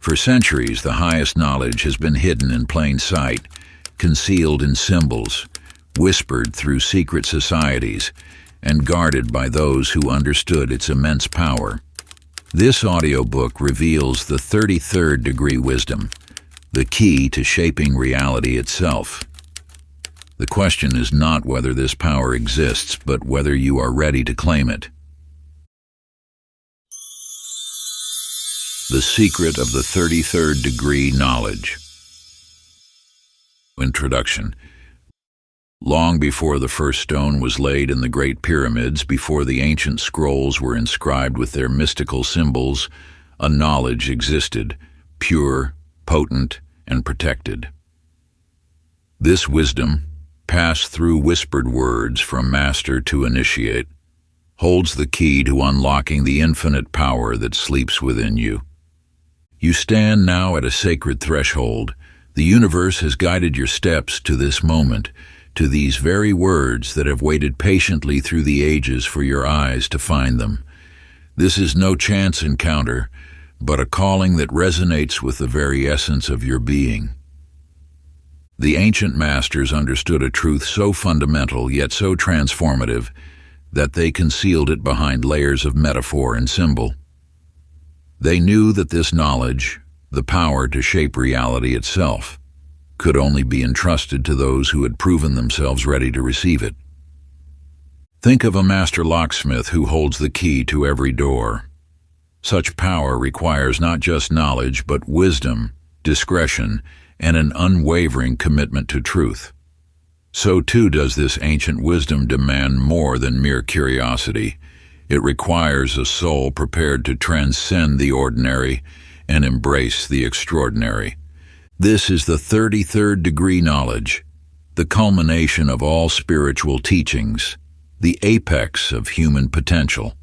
For centuries, the highest knowledge has been hidden in plain sight, concealed in symbols, whispered through secret societies, and guarded by those who understood its immense power. This audiobook reveals the 33rd degree wisdom, the key to shaping reality itself. The question is not whether this power exists, but whether you are ready to claim it. The secret of the 33rd degree knowledge. Introduction. Long before the first stone was laid in the Great Pyramids, before the ancient scrolls were inscribed with their mystical symbols, a knowledge existed, pure, potent, and protected. This wisdom, passed through whispered words from master to initiate, holds the key to unlocking the infinite power that sleeps within you. You stand now at a sacred threshold. The universe has guided your steps to this moment, to these very words that have waited patiently through the ages for your eyes to find them. This is no chance encounter, but a calling that resonates with the very essence of your being. The ancient masters understood a truth so fundamental yet so transformative that they concealed it behind layers of metaphor and symbol. They knew that this knowledge, the power to shape reality itself, could only be entrusted to those who had proven themselves ready to receive it. Think of a master locksmith who holds the key to every door. Such power requires not just knowledge, but wisdom, discretion, and an unwavering commitment to truth. So too does this ancient wisdom demand more than mere curiosity. It requires a soul prepared to transcend the ordinary and embrace the extraordinary. This is the 33rd degree knowledge, the culmination of all spiritual teachings, the apex of human potential.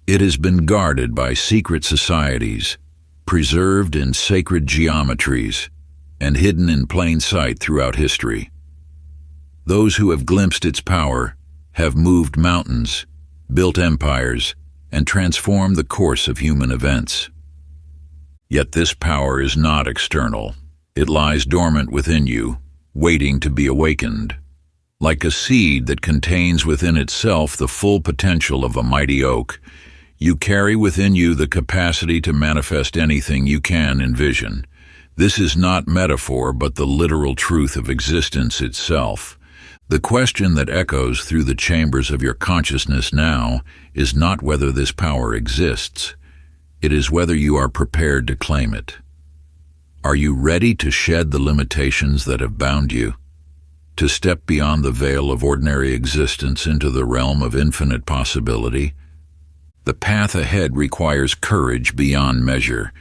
It has been guarded by secret societies, preserved in sacred geometries, and hidden in plain sight throughout history. Those who have glimpsed its power have moved mountains, built empires, and transformed the course of human events. Yet this power is not external. It lies dormant within you, waiting to be awakened. Like a seed that contains within itself the full potential of a mighty oak, you carry within you the capacity to manifest anything you can envision. This is not metaphor, but the literal truth of existence itself. The question that echoes through the chambers of your consciousness now is not whether this power exists. It is whether you are prepared to claim it. Are you ready to shed the limitations that have bound you? To step beyond the veil of ordinary existence into the realm of infinite possibility? The path ahead requires courage beyond measure.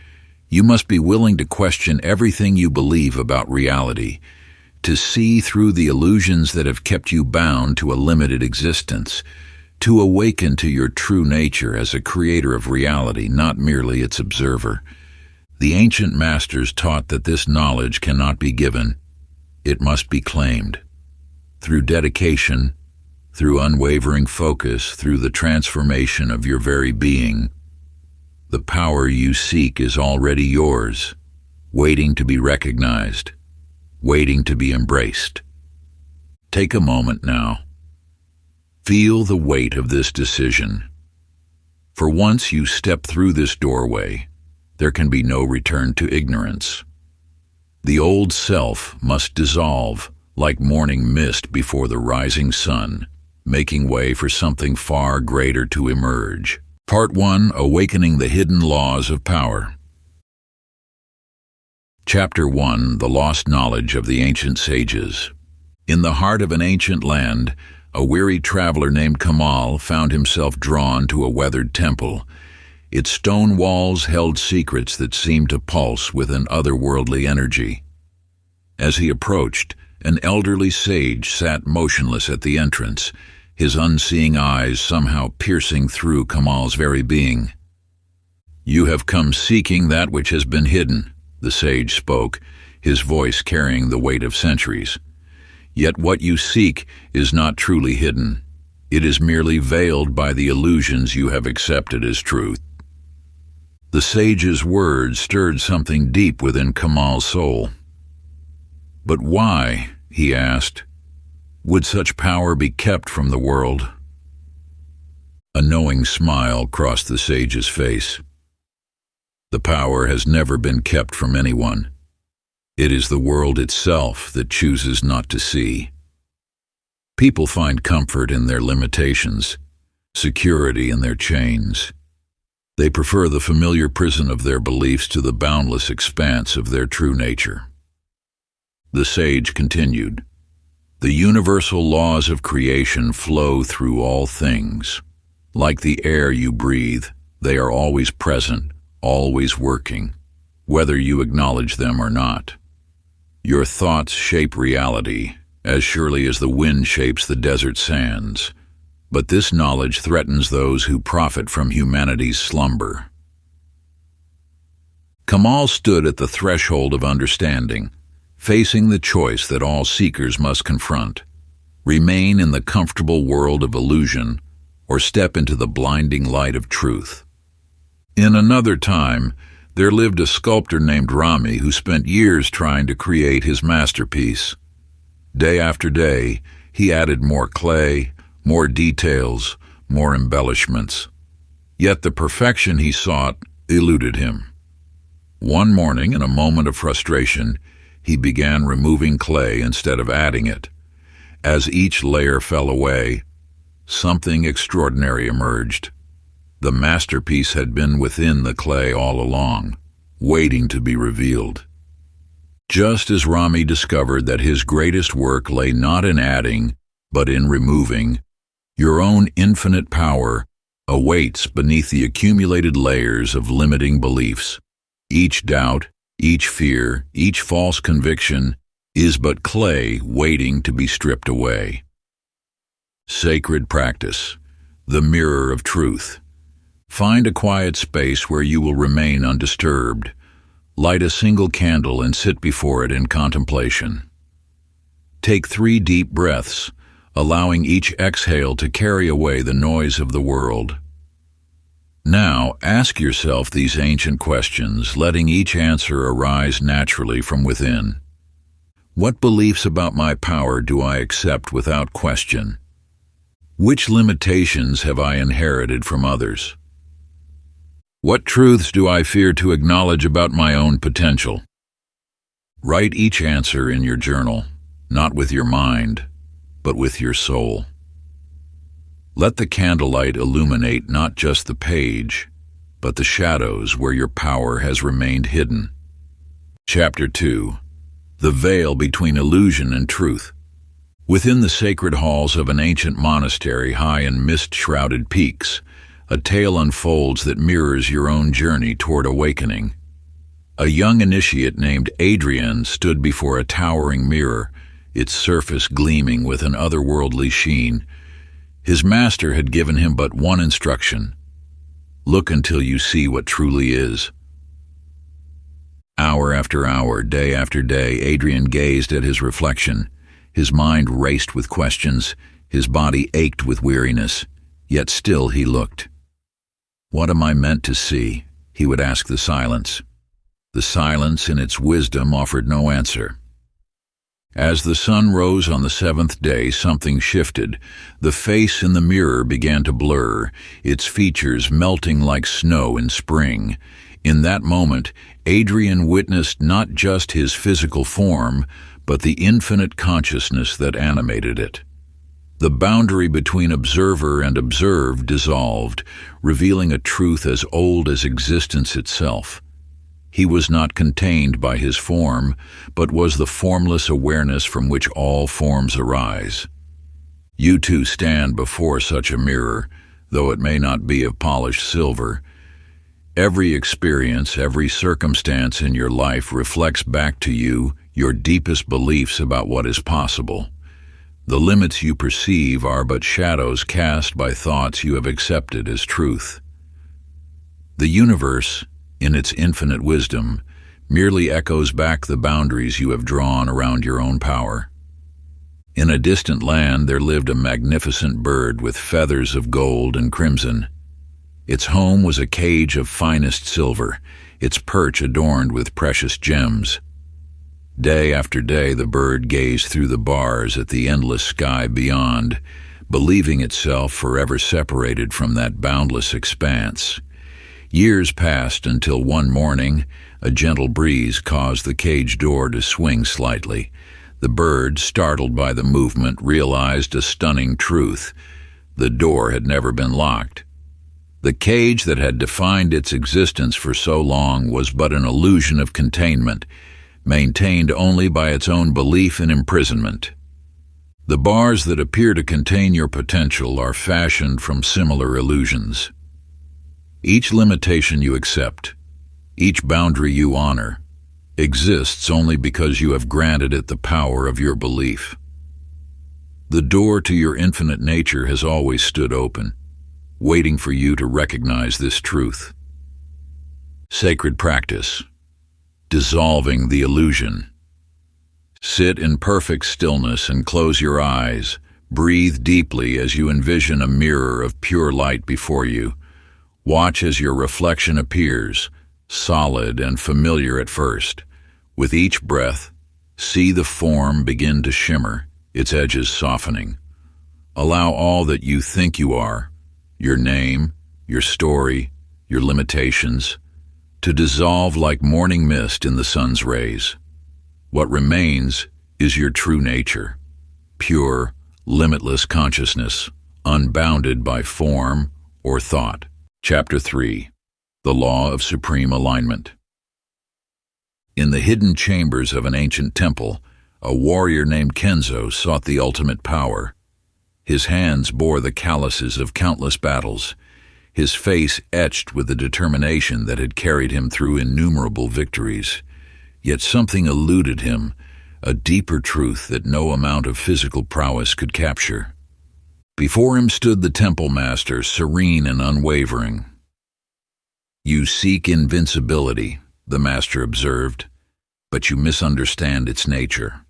You must be willing to question everything you believe about reality, to see through the illusions that have kept you bound to a limited existence, to awaken to your true nature as a creator of reality, not merely its observer. The ancient masters taught that this knowledge cannot be given. It must be claimed. Through dedication, through unwavering focus, through the transformation of your very being. The power you seek is already yours, waiting to be recognized, waiting to be embraced. Take a moment now. Feel the weight of this decision. For once you step through this doorway, there can be no return to ignorance. The old self must dissolve like morning mist before the rising sun, making way for something far greater to emerge. Part 1: Awakening the Hidden Laws of Power. Chapter 1: The Lost Knowledge of the Ancient Sages. In the heart of an ancient land, a weary traveler named Kamal found himself drawn to a weathered temple. Its stone walls held secrets that seemed to pulse with an otherworldly energy. As he approached, an elderly sage sat motionless at the entrance, his unseeing eyes somehow piercing through Kamal's very being. "You have come seeking that which has been hidden," the sage spoke, his voice carrying the weight of centuries. "Yet what you seek is not truly hidden. It is merely veiled by the illusions you have accepted as truth." The sage's words stirred something deep within Kamal's soul. "But why," he asked, "would such power be kept from the world?" A knowing smile crossed the sage's face. "The power has never been kept from anyone. It is the world itself that chooses not to see. People find comfort in their limitations, security in their chains. They prefer the familiar prison of their beliefs to the boundless expanse of their true nature." The sage continued, "The universal laws of creation flow through all things. Like the air you breathe, they are always present, always working, whether you acknowledge them or not. Your thoughts shape reality, as surely as the wind shapes the desert sands. But this knowledge threatens those who profit from humanity's slumber." Kamal stood at the threshold of understanding, facing the choice that all seekers must confront: remain in the comfortable world of illusion or step into the blinding light of truth. In another time, there lived a sculptor named Rami who spent years trying to create his masterpiece. Day after day, he added more clay, more details, more embellishments. Yet the perfection he sought eluded him. One morning, in a moment of frustration, he began removing clay instead of adding it. As each layer fell away, something extraordinary emerged. The masterpiece had been within the clay all along, waiting to be revealed. Just as Rami discovered that his greatest work lay not in adding, but in removing, your own infinite power awaits beneath the accumulated layers of limiting beliefs. Each doubt, each fear, each false conviction is but clay waiting to be stripped away. Sacred practice, the mirror of truth. Find a quiet space where you will remain undisturbed. Light a single candle and sit before it in contemplation. Take 3 deep breaths, allowing each exhale to carry away the noise of the world. Now, ask yourself these ancient questions, letting each answer arise naturally from within. What beliefs about my power do I accept without question? Which limitations have I inherited from others? What truths do I fear to acknowledge about my own potential? Write each answer in your journal, not with your mind, but with your soul. Let the candlelight illuminate not just the page, but the shadows where your power has remained hidden. Chapter 2. The Veil Between Illusion and Truth. Within the sacred halls of an ancient monastery high in mist-shrouded peaks, a tale unfolds that mirrors your own journey toward awakening. A young initiate named Adrian stood before a towering mirror, its surface gleaming with an otherworldly sheen. His master had given him but one instruction: look until you see what truly is. Hour after hour, day after day, Adrian gazed at his reflection. His mind raced with questions, his body ached with weariness, yet still he looked. What am I meant to see? He would ask the silence. The silence, in its wisdom, offered no answer. As the sun rose on the 7th day, something shifted. The face in the mirror began to blur, its features melting like snow in spring. In that moment, Adrian witnessed not just his physical form, but the infinite consciousness that animated it. The boundary between observer and observed dissolved, revealing a truth as old as existence itself. He was not contained by his form, but was the formless awareness from which all forms arise. You too stand before such a mirror, though it may not be of polished silver. Every experience, every circumstance in your life reflects back to you your deepest beliefs about what is possible. The limits you perceive are but shadows cast by thoughts you have accepted as truth. The universe, in its infinite wisdom, merely echoes back the boundaries you have drawn around your own power. In a distant land there lived a magnificent bird with feathers of gold and crimson. Its home was a cage of finest silver, its perch adorned with precious gems. Day after day the bird gazed through the bars at the endless sky beyond, believing itself forever separated from that boundless expanse. Years passed until one morning, a gentle breeze caused the cage door to swing slightly. The bird, startled by the movement, realized a stunning truth. The door had never been locked. The cage that had defined its existence for so long was but an illusion of containment, maintained only by its own belief in imprisonment. The bars that appear to contain your potential are fashioned from similar illusions. Each limitation you accept, each boundary you honor, exists only because you have granted it the power of your belief. The door to your infinite nature has always stood open, waiting for you to recognize this truth. Sacred practice. Dissolving the illusion. Sit in perfect stillness and close your eyes. Breathe deeply as you envision a mirror of pure light before you. Watch as your reflection appears, solid and familiar at first. With each breath, see the form begin to shimmer, its edges softening. Allow all that you think you are, your name, your story, your limitations, to dissolve like morning mist in the sun's rays. What remains is your true nature, pure, limitless consciousness, unbounded by form or thought. Chapter 3. The Law of Supreme Alignment. In the hidden chambers of an ancient temple, a warrior named Kenzo sought the ultimate power. His hands bore the calluses of countless battles, his face etched with the determination that had carried him through innumerable victories. Yet something eluded him, a deeper truth that no amount of physical prowess could capture. Before him stood the temple master, serene and unwavering. "You seek invincibility," the master observed, "but you misunderstand its nature.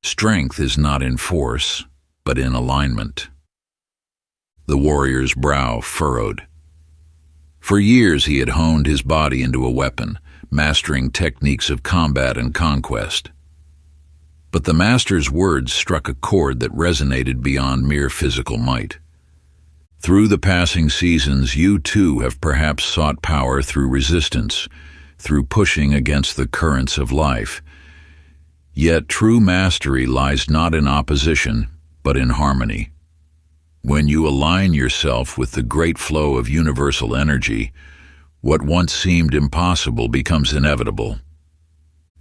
Strength is not in force, but in alignment." The warrior's brow furrowed. For years he had honed his body into a weapon, mastering techniques of combat and conquest. But the master's words struck a chord that resonated beyond mere physical might. Through the passing seasons, you too have perhaps sought power through resistance, through pushing against the currents of life. Yet true mastery lies not in opposition, but in harmony. When you align yourself with the great flow of universal energy, what once seemed impossible becomes inevitable.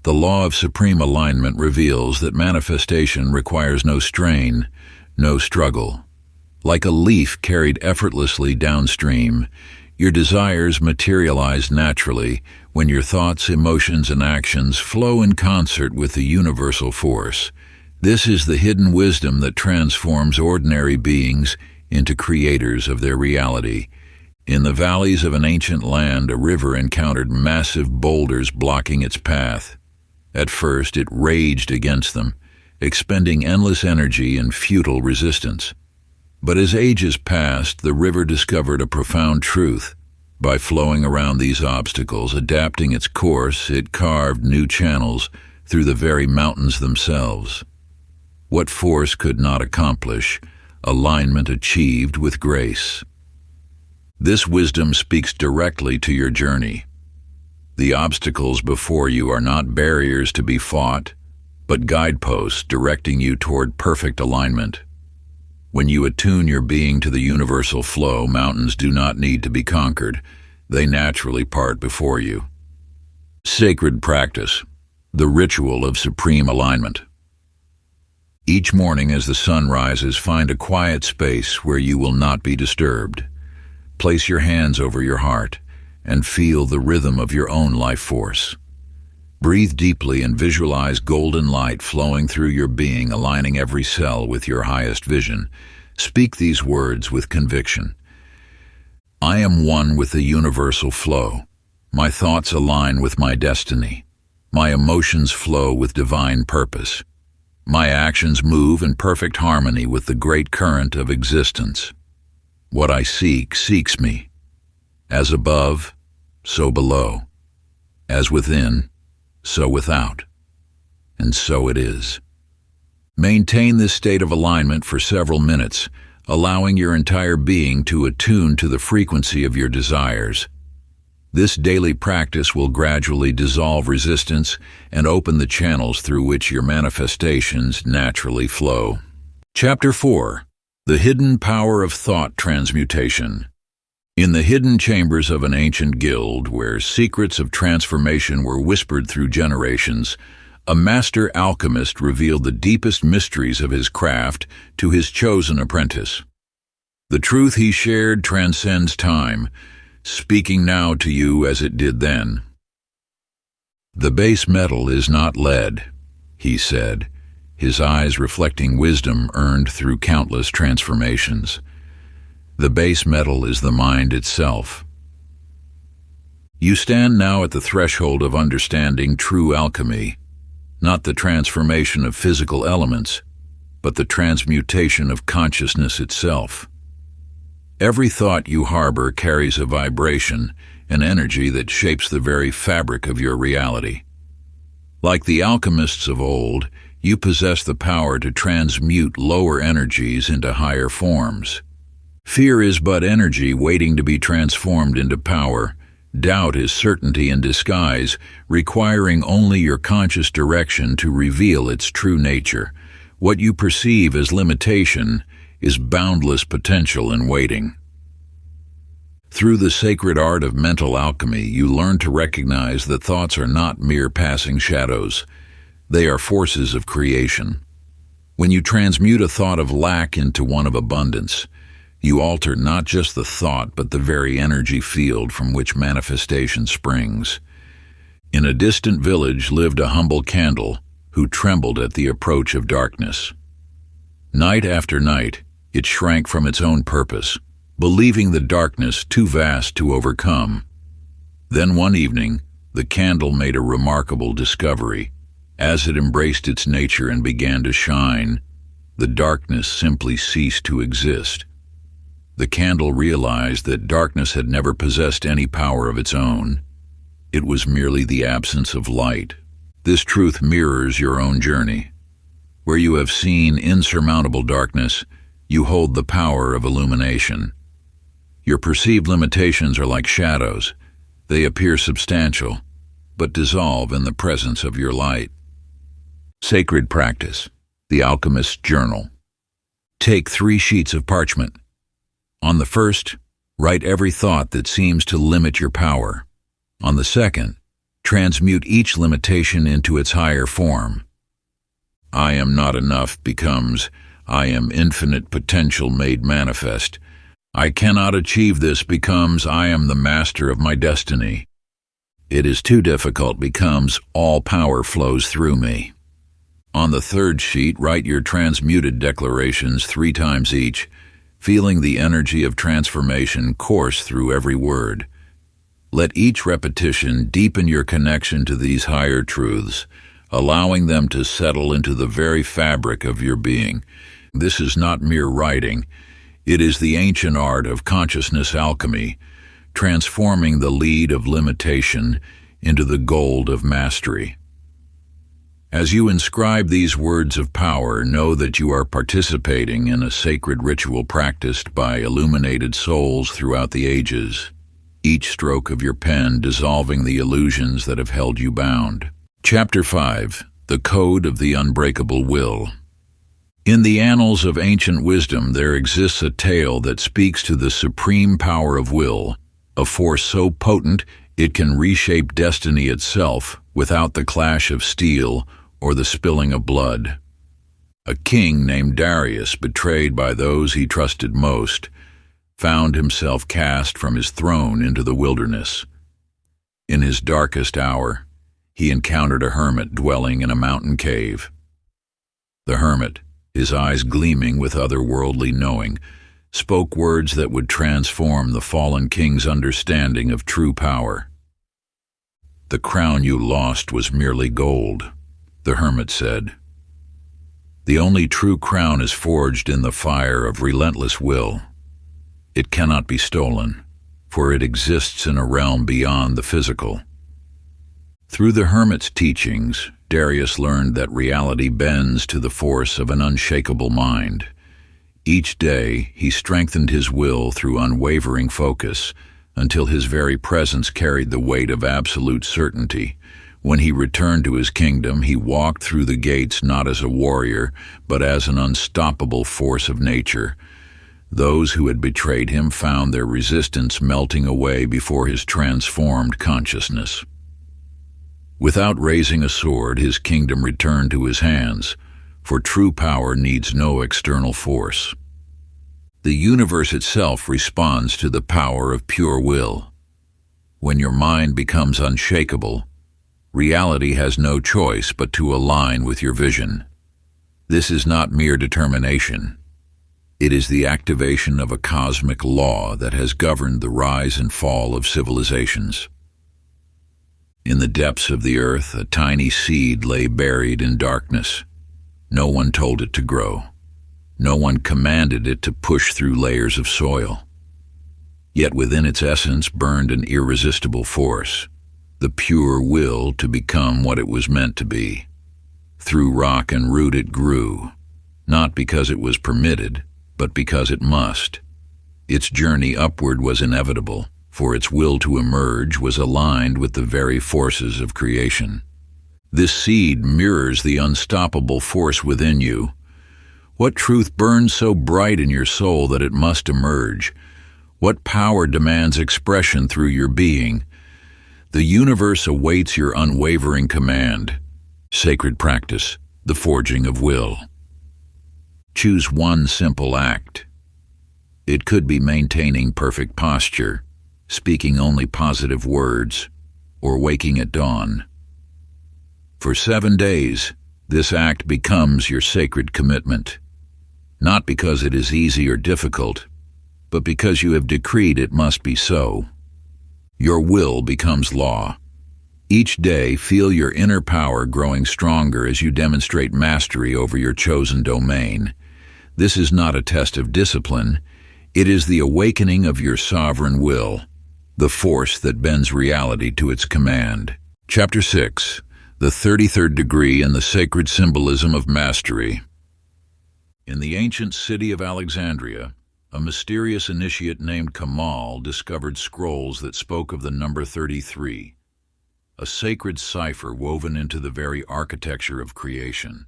The law of supreme alignment reveals that manifestation requires no strain, no struggle. Like a leaf carried effortlessly downstream, your desires materialize naturally when your thoughts, emotions, and actions flow in concert with the universal force. This is the hidden wisdom that transforms ordinary beings into creators of their reality. In the valleys of an ancient land, a river encountered massive boulders blocking its path. At first, it raged against them, expending endless energy and futile resistance. But as ages passed, the river discovered a profound truth. By flowing around these obstacles, adapting its course, it carved new channels through the very mountains themselves. What force could not accomplish, alignment achieved with grace. This wisdom speaks directly to your journey. The obstacles before you are not barriers to be fought, but guideposts directing you toward perfect alignment. When you attune your being to the universal flow, mountains do not need to be conquered. They naturally part before you. Sacred practice, the ritual of supreme alignment. Each morning as the sun rises, find a quiet space where you will not be disturbed. Place your hands over your heart and feel the rhythm of your own life force. Breathe deeply and visualize golden light flowing through your being, aligning every cell with your highest vision. Speak these words with conviction. I am one with the universal flow. My thoughts align with my destiny. My emotions flow with divine purpose. My actions move in perfect harmony with the great current of existence. What I seek seeks me. As above, so below. As within, so without. And so it is. Maintain this state of alignment for several minutes, allowing your entire being to attune to the frequency of your desires. This daily practice will gradually dissolve resistance and open the channels through which your manifestations naturally flow. Chapter 4. The Hidden Power of Thought Transmutation. In the hidden chambers of an ancient guild, where secrets of transformation were whispered through generations, a master alchemist revealed the deepest mysteries of his craft to his chosen apprentice. The truth he shared transcends time, speaking now to you as it did then. "The base metal is not lead," he said, his eyes reflecting wisdom earned through countless transformations. "The base metal is the mind itself." You stand now at the threshold of understanding true alchemy, not the transformation of physical elements, but the transmutation of consciousness itself. Every thought you harbor carries a vibration, an energy that shapes the very fabric of your reality. Like the alchemists of old, you possess the power to transmute lower energies into higher forms. Fear is but energy waiting to be transformed into power. Doubt is certainty in disguise, requiring only your conscious direction to reveal its true nature. What you perceive as limitation is boundless potential in waiting. Through the sacred art of mental alchemy, you learn to recognize that thoughts are not mere passing shadows. They are forces of creation. When you transmute a thought of lack into one of abundance, you alter not just the thought, but the very energy field from which manifestation springs. In a distant village lived a humble candle who trembled at the approach of darkness. Night after night, it shrank from its own purpose, believing the darkness too vast to overcome. Then one evening, the candle made a remarkable discovery. As it embraced its nature and began to shine, the darkness simply ceased to exist. The candle realized that darkness had never possessed any power of its own. It was merely the absence of light. This truth mirrors your own journey. Where you have seen insurmountable darkness, you hold the power of illumination. Your perceived limitations are like shadows. They appear substantial, but dissolve in the presence of your light. Sacred Practice. The Alchemist's Journal. Take 3 sheets of parchment. On the first, write every thought that seems to limit your power. On the second, transmute each limitation into its higher form. "I am not enough" becomes "I am infinite potential made manifest." "I cannot achieve this" becomes "I am the master of my destiny." "It is too difficult" becomes "all power flows through me." On the third sheet, write your transmuted declarations 3 times each, feeling the energy of transformation course through every word. Let each repetition deepen your connection to these higher truths, allowing them to settle into the very fabric of your being. This is not mere writing. It is the ancient art of consciousness alchemy, transforming the lead of limitation into the gold of mastery. As you inscribe these words of power, know that you are participating in a sacred ritual practiced by illuminated souls throughout the ages, each stroke of your pen dissolving the illusions that have held you bound. Chapter 5. The Code of the Unbreakable Will. In the annals of ancient wisdom, there exists a tale that speaks to the supreme power of will, a force so potent it can reshape destiny itself without the clash of steel or the spilling of blood. A king named Darius, betrayed by those he trusted most, found himself cast from his throne into the wilderness. In his darkest hour, he encountered a hermit dwelling in a mountain cave. The hermit, his eyes gleaming with otherworldly knowing, spoke words that would transform the fallen king's understanding of true power. "The crown you lost was merely gold," the hermit said. "The only true crown is forged in the fire of relentless will. It cannot be stolen. for it exists in a realm beyond the physical. Through the hermit's teachings, Darius learned that reality bends to the force of an unshakable mind. Each day, he strengthened his will through unwavering focus until his very presence carried the weight of absolute certainty. When he returned to his kingdom, he walked through the gates not as a warrior, but as an unstoppable force of nature. Those who had betrayed him found their resistance melting away before his transformed consciousness. Without raising a sword, his kingdom returned to his hands, for true power needs no external force. The universe itself responds to the power of pure will. When your mind becomes unshakable, reality has no choice but to align with your vision. This is not mere determination. It is the activation of a cosmic law that has governed the rise and fall of civilizations. In the depths of the earth, a tiny seed lay buried in darkness. No one told it to grow. No one commanded it to push through layers of soil. Yet within its essence burned an irresistible force, the pure will to become what it was meant to be. Through rock and root it grew, not because it was permitted, but because it must. Its journey upward was inevitable, for its will to emerge was aligned with the very forces of creation. This seed mirrors the unstoppable force within you. What truth burns so bright in your soul that it must emerge? What power demands expression through your being? The universe awaits your unwavering command. Sacred practice, the forging of will. Choose one simple act. It could be maintaining perfect posture, speaking only positive words, or waking at dawn. For 7 days, this act becomes your sacred commitment, not because it is easy or difficult, but because you have decreed it must be so. Your will becomes law. Each day, feel your inner power growing stronger as you demonstrate mastery over your chosen domain. This is not a test of discipline. It is the awakening of your sovereign will, the force that bends reality to its command. Chapter 6. The 33rd Degree and the Sacred Symbolism of Mastery. In the ancient city of Alexandria, a mysterious initiate named Kamal discovered scrolls that spoke of the number 33, a sacred cipher woven into the very architecture of creation.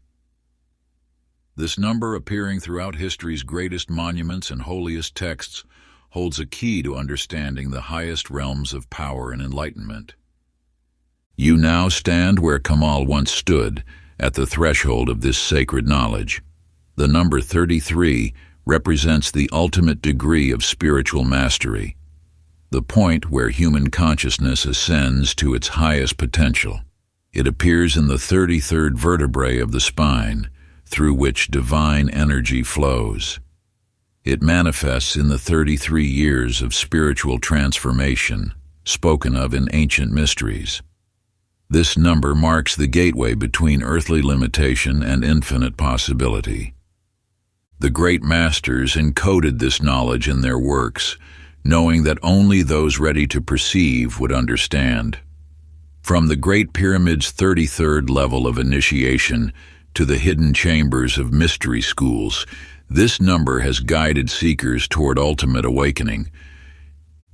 This number, appearing throughout history's greatest monuments and holiest texts, holds a key to understanding the highest realms of power and enlightenment. You now stand where Kamal once stood, at the threshold of this sacred knowledge. The number 33 represents the ultimate degree of spiritual mastery, the point where human consciousness ascends to its highest potential. It appears in the 33rd vertebrae of the spine, through which divine energy flows. It manifests in the 33 years of spiritual transformation, spoken of in ancient mysteries. This number marks the gateway between earthly limitation and infinite possibility. The great masters encoded this knowledge in their works, knowing that only those ready to perceive would understand. From the Great Pyramid's 33rd level of initiation to the hidden chambers of mystery schools, this number has guided seekers toward ultimate awakening.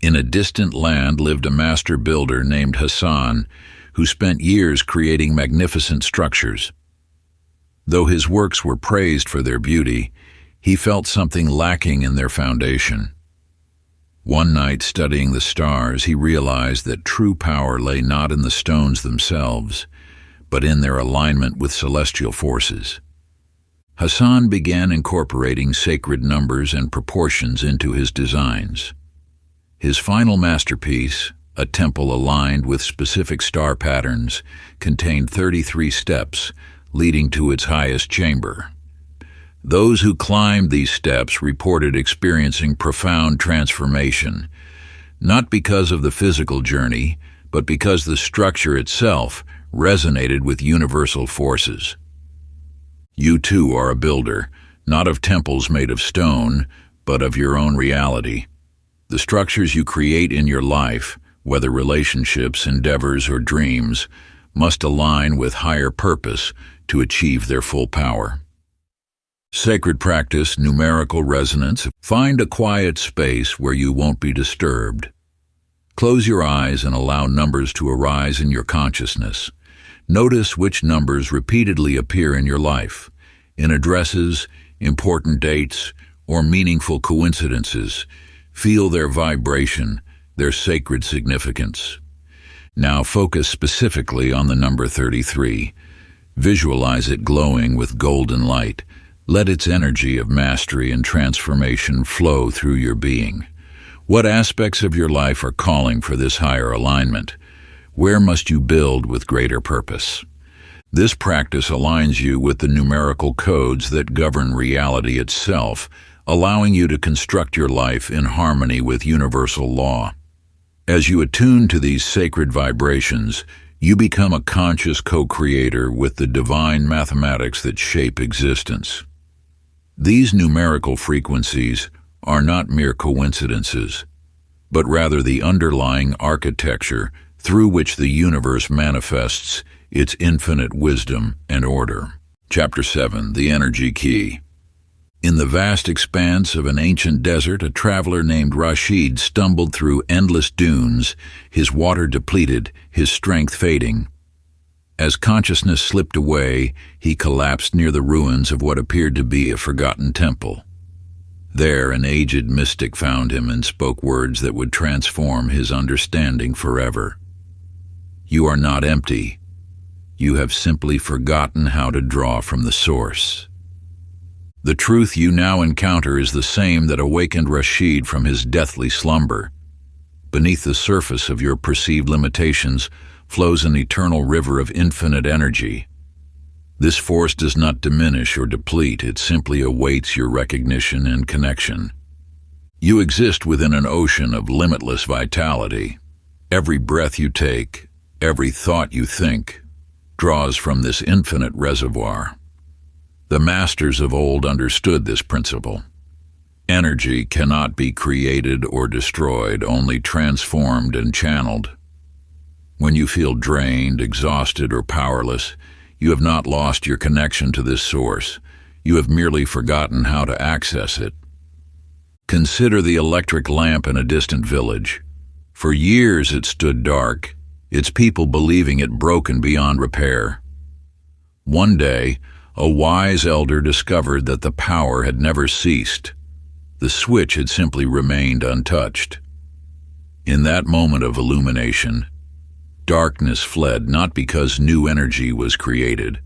In a distant land lived a master builder named Hassan, who spent years creating magnificent structures. Though his works were praised for their beauty, he felt something lacking in their foundation. One night, studying the stars, he realized that true power lay not in the stones themselves, but in their alignment with celestial forces. Hassan began incorporating sacred numbers and proportions into his designs. His final masterpiece, a temple aligned with specific star patterns, contained 33 steps leading to its highest chamber. Those who climbed these steps reported experiencing profound transformation, not because of the physical journey, but because the structure itself resonated with universal forces. You too are a builder, not of temples made of stone, but of your own reality. The structures you create in your life, whether relationships, endeavors, or dreams, must align with higher purpose to achieve their full power. Sacred practice, numerical resonance. Find a quiet space where you won't be disturbed. Close your eyes and allow numbers to arise in your consciousness. Notice which numbers repeatedly appear in your life, in addresses, important dates, or meaningful coincidences. Feel their vibration, their sacred significance. Now focus specifically on the number 33. Visualize it glowing with golden light. Let its energy of mastery and transformation flow through your being. What aspects of your life are calling for this higher alignment? Where must you build with greater purpose? This practice aligns you with the numerical codes that govern reality itself, allowing you to construct your life in harmony with universal law. As you attune to these sacred vibrations, you become a conscious co-creator with the divine mathematics that shape existence. These numerical frequencies are not mere coincidences, but rather the underlying architecture through which the universe manifests its infinite wisdom and order. Chapter 7. The Energy Key. In the vast expanse of an ancient desert, a traveler named Rashid stumbled through endless dunes, his water depleted, his strength fading. As consciousness slipped away, he collapsed near the ruins of what appeared to be a forgotten temple. There, an aged mystic found him and spoke words that would transform his understanding forever. You are not empty. You have simply forgotten how to draw from the source. The truth you now encounter is the same that awakened Rashid from his deathly slumber. Beneath the surface of your perceived limitations flows an eternal river of infinite energy. This force does not diminish or deplete, it simply awaits your recognition and connection. You exist within an ocean of limitless vitality. Every breath you take, every thought you think, draws from this infinite reservoir. The masters of old understood this principle. Energy cannot be created or destroyed, only transformed and channeled. When you feel drained, exhausted, or powerless, you have not lost your connection to this source. You have merely forgotten how to access it. Consider the electric lamp in a distant village. For years it stood dark, its people believing it broken beyond repair. One day, a wise elder discovered that the power had never ceased. The switch had simply remained untouched. In that moment of illumination, darkness fled not because new energy was created,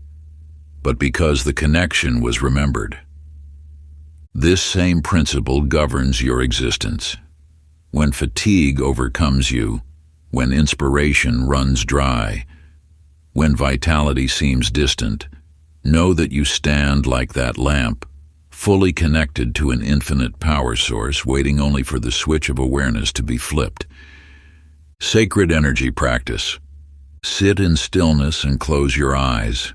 but because the connection was remembered. This same principle governs your existence. When fatigue overcomes you, when inspiration runs dry, when vitality seems distant, know that you stand like that lamp, fully connected to an infinite power source, waiting only for the switch of awareness to be flipped. Sacred energy practice. Sit in stillness and close your eyes.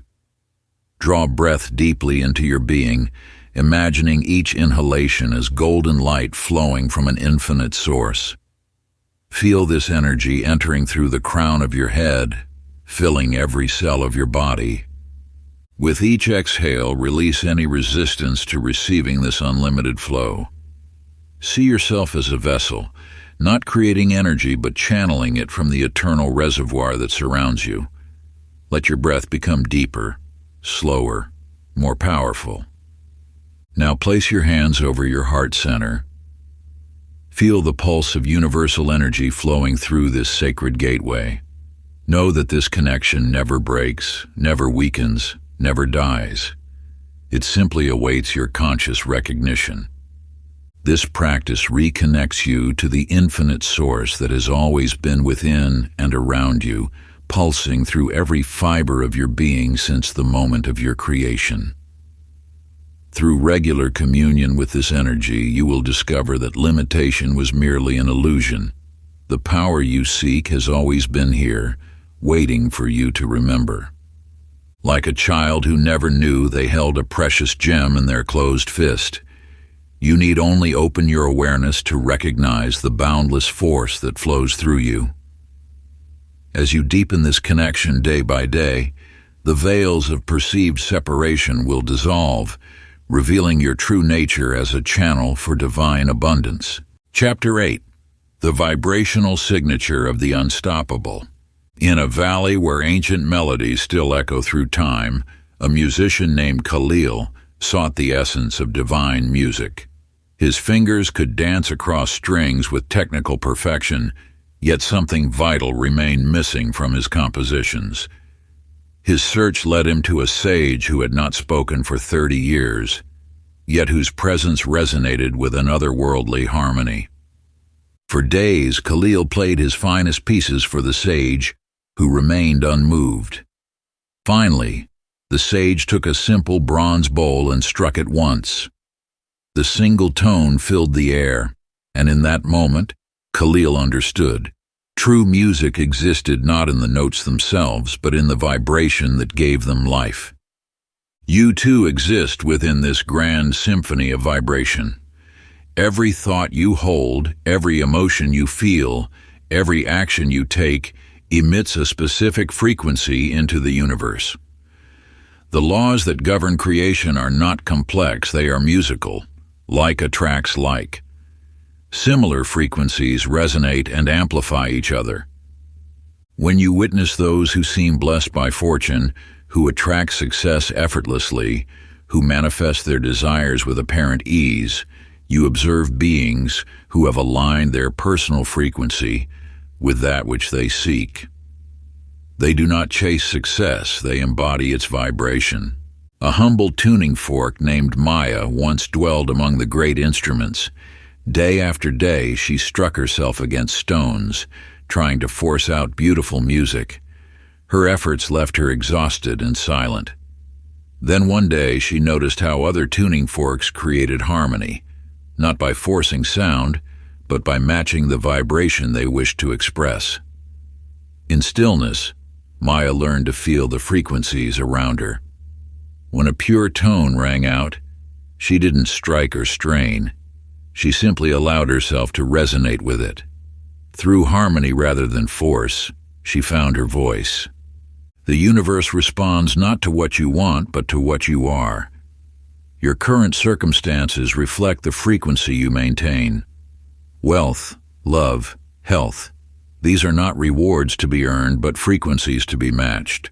Draw breath deeply into your being, imagining each inhalation as golden light flowing from an infinite source. Feel this energy entering through the crown of your head, filling every cell of your body. With each exhale, release any resistance to receiving this unlimited flow. See yourself as a vessel, not creating energy but channeling it from the eternal reservoir that surrounds you. Let your breath become deeper, slower, more powerful. Now place your hands over your heart center. Feel the pulse of universal energy flowing through this sacred gateway. Know that this connection never breaks, never weakens, never dies. It simply awaits your conscious recognition. This practice reconnects you to the infinite source that has always been within and around you, pulsing through every fiber of your being since the moment of your creation. Through regular communion with this energy, you will discover that limitation was merely an illusion. The power you seek has always been here, waiting for you to remember. Like a child who never knew they held a precious gem in their closed fist, You need only open your awareness to recognize the boundless force that flows through you. As you deepen this connection day by day, the veils of perceived separation will dissolve, revealing your true nature as a channel for divine abundance. Chapter 8. The Vibrational Signature of the Unstoppable. In a valley where ancient melodies still echo through time, a musician named Khalil sought the essence of divine music. His fingers could dance across strings with technical perfection, yet something vital remained missing from his compositions. His search led him to a sage who had not spoken for 30 years, yet whose presence resonated with an otherworldly harmony. For days, Khalil played his finest pieces for the sage, who remained unmoved. Finally, the sage took a simple bronze bowl and struck it once. The single tone filled the air, and in that moment, Khalil understood. True music existed not in the notes themselves, but in the vibration that gave them life. You too exist within this grand symphony of vibration. Every thought you hold, every emotion you feel, every action you take emits a specific frequency into the universe. The laws that govern creation are not complex, they are musical. Like attracts like. Similar frequencies resonate and amplify each other. When you witness those who seem blessed by fortune, who attract success effortlessly, who manifest their desires with apparent ease, you observe beings who have aligned their personal frequency with that which they seek. They do not chase success, they embody its vibration. A humble tuning fork named Maya once dwelled among the great instruments. Day after day, she struck herself against stones, trying to force out beautiful music. Her efforts left her exhausted and silent. Then one day, she noticed how other tuning forks created harmony, not by forcing sound, but by matching the vibration they wished to express. In stillness, Maya learned to feel the frequencies around her. When a pure tone rang out, she didn't strike or strain. She simply allowed herself to resonate with it. Through harmony rather than force, she found her voice. The universe responds not to what you want, but to what you are. Your current circumstances reflect the frequency you maintain. Wealth, love, health. These are not rewards to be earned, but frequencies to be matched.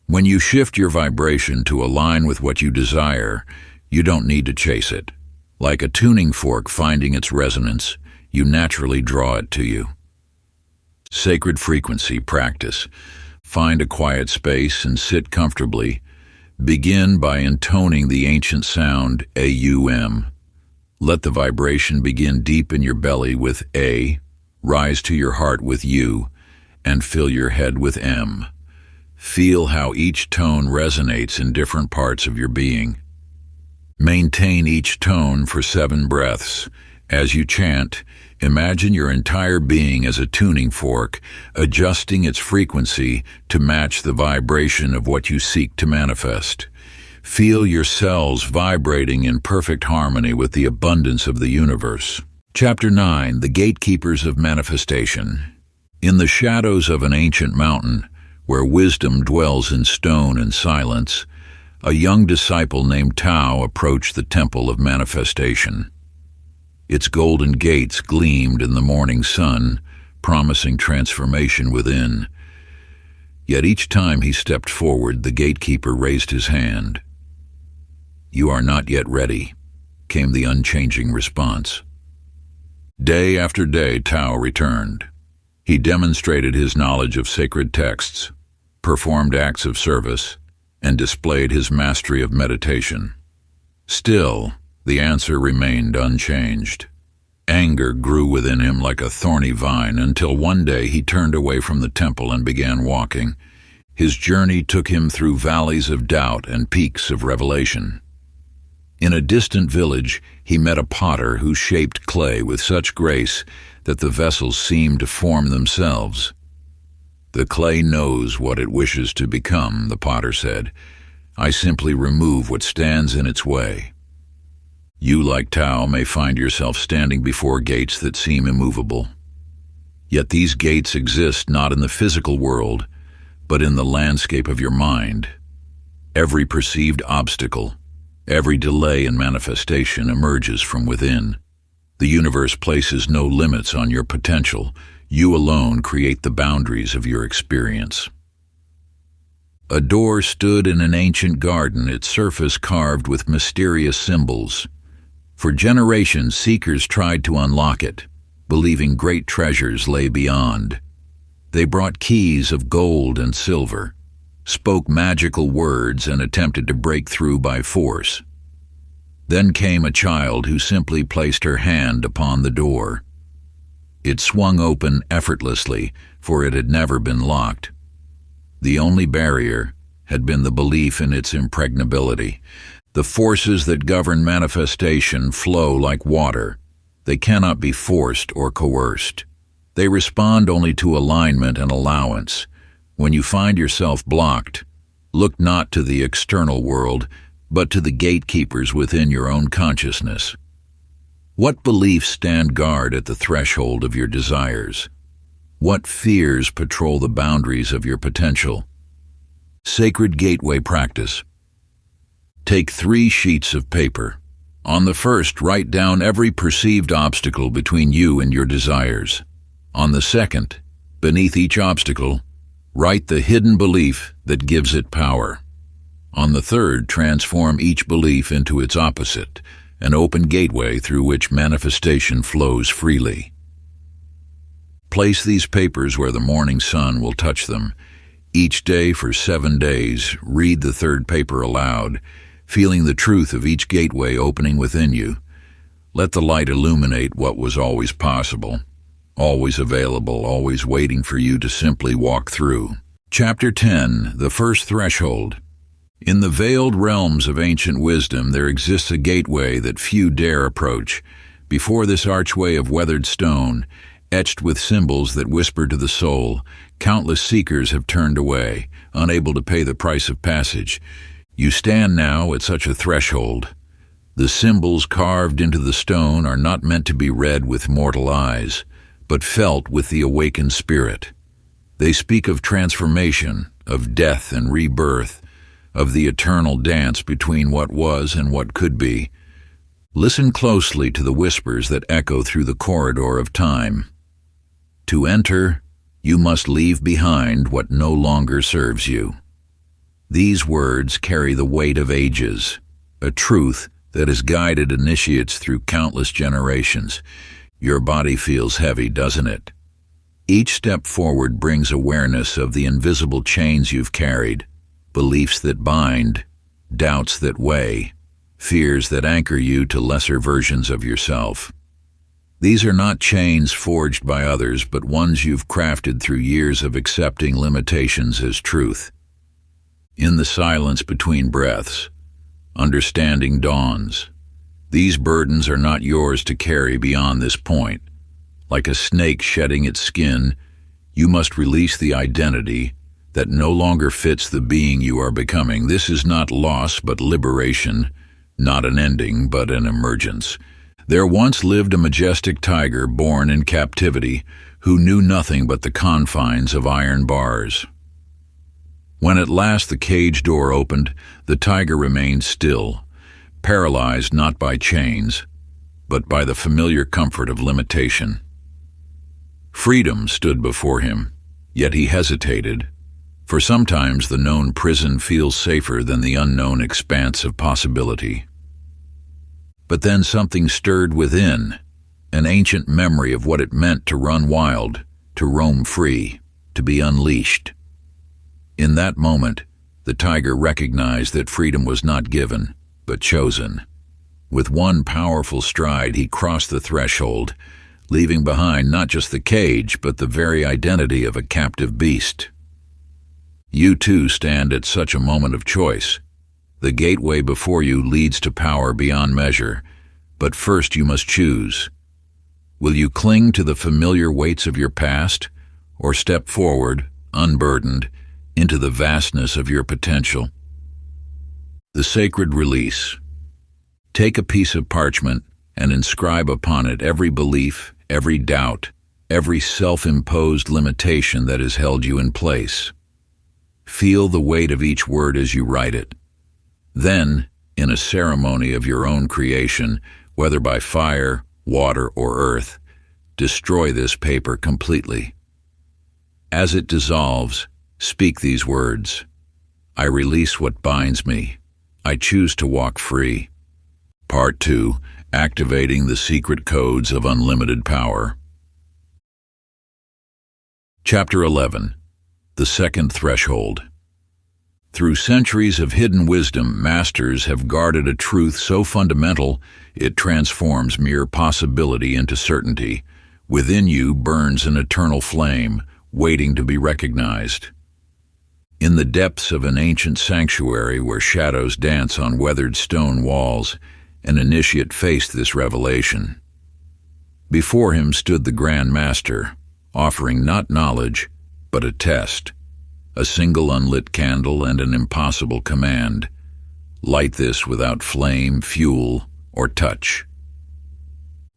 When you shift your vibration to align with what you desire, you don't need to chase it. Like a tuning fork finding its resonance, you naturally draw it to you. Sacred frequency practice. Find a quiet space and sit comfortably. Begin by intoning the ancient sound AUM. Let the vibration begin deep in your belly with A, rise to your heart with U, and fill your head with M. Feel how each tone resonates in different parts of your being. Maintain each tone for 7 breaths. As you chant, imagine your entire being as a tuning fork, adjusting its frequency to match the vibration of what you seek to manifest. Feel your cells vibrating in perfect harmony with the abundance of the universe. Chapter 9. The Gatekeepers of Manifestation. In the shadows of an ancient mountain, where wisdom dwells in stone and silence, a young disciple named Tao approached the temple of manifestation. Its golden gates gleamed in the morning sun, promising transformation within. Yet each time he stepped forward, the gatekeeper raised his hand. "You are not yet ready," came the unchanging response. Day after day, Tao returned. He demonstrated his knowledge of sacred texts, performed acts of service, and displayed his mastery of meditation. Still, the answer remained unchanged. Anger grew within him like a thorny vine until one day he turned away from the temple and began walking. His journey took him through valleys of doubt and peaks of revelation. In a distant village, he met a potter who shaped clay with such grace that the vessels seemed to form themselves. "The clay knows what it wishes to become," the potter said. "I simply remove what stands in its way." You, like Tao, may find yourself standing before gates that seem immovable. Yet these gates exist not in the physical world, but in the landscape of your mind. Every perceived obstacle, every delay in manifestation emerges from within. The universe places no limits on your potential. You alone create the boundaries of your experience. A door stood in an ancient garden, its surface carved with mysterious symbols. For generations, seekers tried to unlock it, believing great treasures lay beyond. They brought keys of gold and silver, spoke magical words, and attempted to break through by force. Then came a child who simply placed her hand upon the door. It swung open effortlessly, for it had never been locked. The only barrier had been the belief in its impregnability. The forces that govern manifestation flow like water. They cannot be forced or coerced. They respond only to alignment and allowance. When you find yourself blocked, look not to the external world, but to the gatekeepers within your own consciousness. What beliefs stand guard at the threshold of your desires? What fears patrol the boundaries of your potential? Sacred Gateway Practice. Take 3 sheets of paper. On the first, write down every perceived obstacle between you and your desires. On the second, beneath each obstacle, write the hidden belief that gives it power. On the third, transform each belief into its opposite, an open gateway through which manifestation flows freely. Place these papers where the morning sun will touch them. Each day for 7 days, read the third paper aloud, feeling the truth of each gateway opening within you. Let the light illuminate what was always possible, always available, always waiting for you to simply walk through. Chapter 10, The First Threshold. In the veiled realms of ancient wisdom, there exists a gateway that few dare approach. Before this archway of weathered stone, etched with symbols that whisper to the soul, countless seekers have turned away, unable to pay the price of passage. You stand now at such a threshold. The symbols carved into the stone are not meant to be read with mortal eyes, but felt with the awakened spirit. They speak of transformation, of death and rebirth, of the eternal dance between what was and what could be. Listen closely to the whispers that echo through the corridor of time. To enter, you must leave behind what no longer serves you. These words carry the weight of ages, a truth that has guided initiates through countless generations. Your body feels heavy, doesn't it? Each step forward brings awareness of the invisible chains you've carried, beliefs that bind, doubts that weigh, fears that anchor you to lesser versions of yourself. These are not chains forged by others, but ones you've crafted through years of accepting limitations as truth. In the silence between breaths, understanding dawns. These burdens are not yours to carry beyond this point. Like a snake shedding its skin, you must release the identity that no longer fits the being you are becoming. This is not loss, but liberation, not an ending, but an emergence. There once lived a majestic tiger born in captivity who knew nothing but the confines of iron bars. When at last the cage door opened, the tiger remained still, paralyzed not by chains, but by the familiar comfort of limitation. Freedom stood before him, yet he hesitated, for sometimes the known prison feels safer than the unknown expanse of possibility. But then something stirred within, an ancient memory of what it meant to run wild, to roam free, to be unleashed. In that moment, the tiger recognized that freedom was not given, but chosen. With one powerful stride, he crossed the threshold, leaving behind not just the cage, but the very identity of a captive beast. You too stand at such a moment of choice. The gateway before you leads to power beyond measure, but first you must choose. Will you cling to the familiar weights of your past, or step forward, unburdened, into the vastness of your potential? The sacred release. Take a piece of parchment and inscribe upon it every belief, every doubt, every self-imposed limitation that has held you in place. Feel the weight of each word as you write it. Then, in a ceremony of your own creation, whether by fire, water, or earth, destroy this paper completely. As it dissolves, speak these words: I release what binds me. I choose to walk free. Part 2. Activating the Secret Codes of Unlimited Power. Chapter 11. The Second Threshold. Through centuries of hidden wisdom, masters have guarded a truth so fundamental it transforms mere possibility into certainty. Within you burns an eternal flame, waiting to be recognized. In the depths of an ancient sanctuary where shadows dance on weathered stone walls, an initiate faced this revelation. Before him stood the Grand Master, offering not knowledge, but a test. A single unlit candle and an impossible command: light this without flame, fuel, or touch.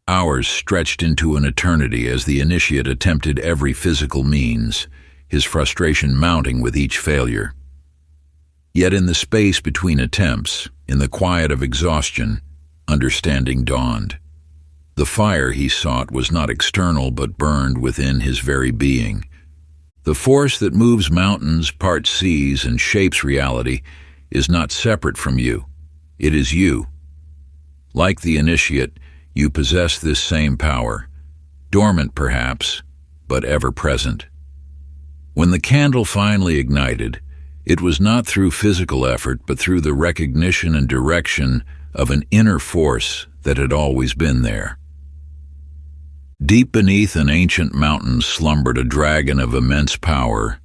Hours stretched into an eternity as the initiate attempted every physical means, his frustration mounting with each failure. Yet in the space between attempts, in the quiet of exhaustion, understanding dawned. The fire he sought was not external but burned within his very being. The force that moves mountains, parts seas, and shapes reality is not separate from you. It is you. Like the initiate, you possess this same power, dormant perhaps, but ever present. When the candle finally ignited, it was not through physical effort but through the recognition and direction of an inner force that had always been there. Deep beneath an ancient mountain slumbered a dragon of immense power.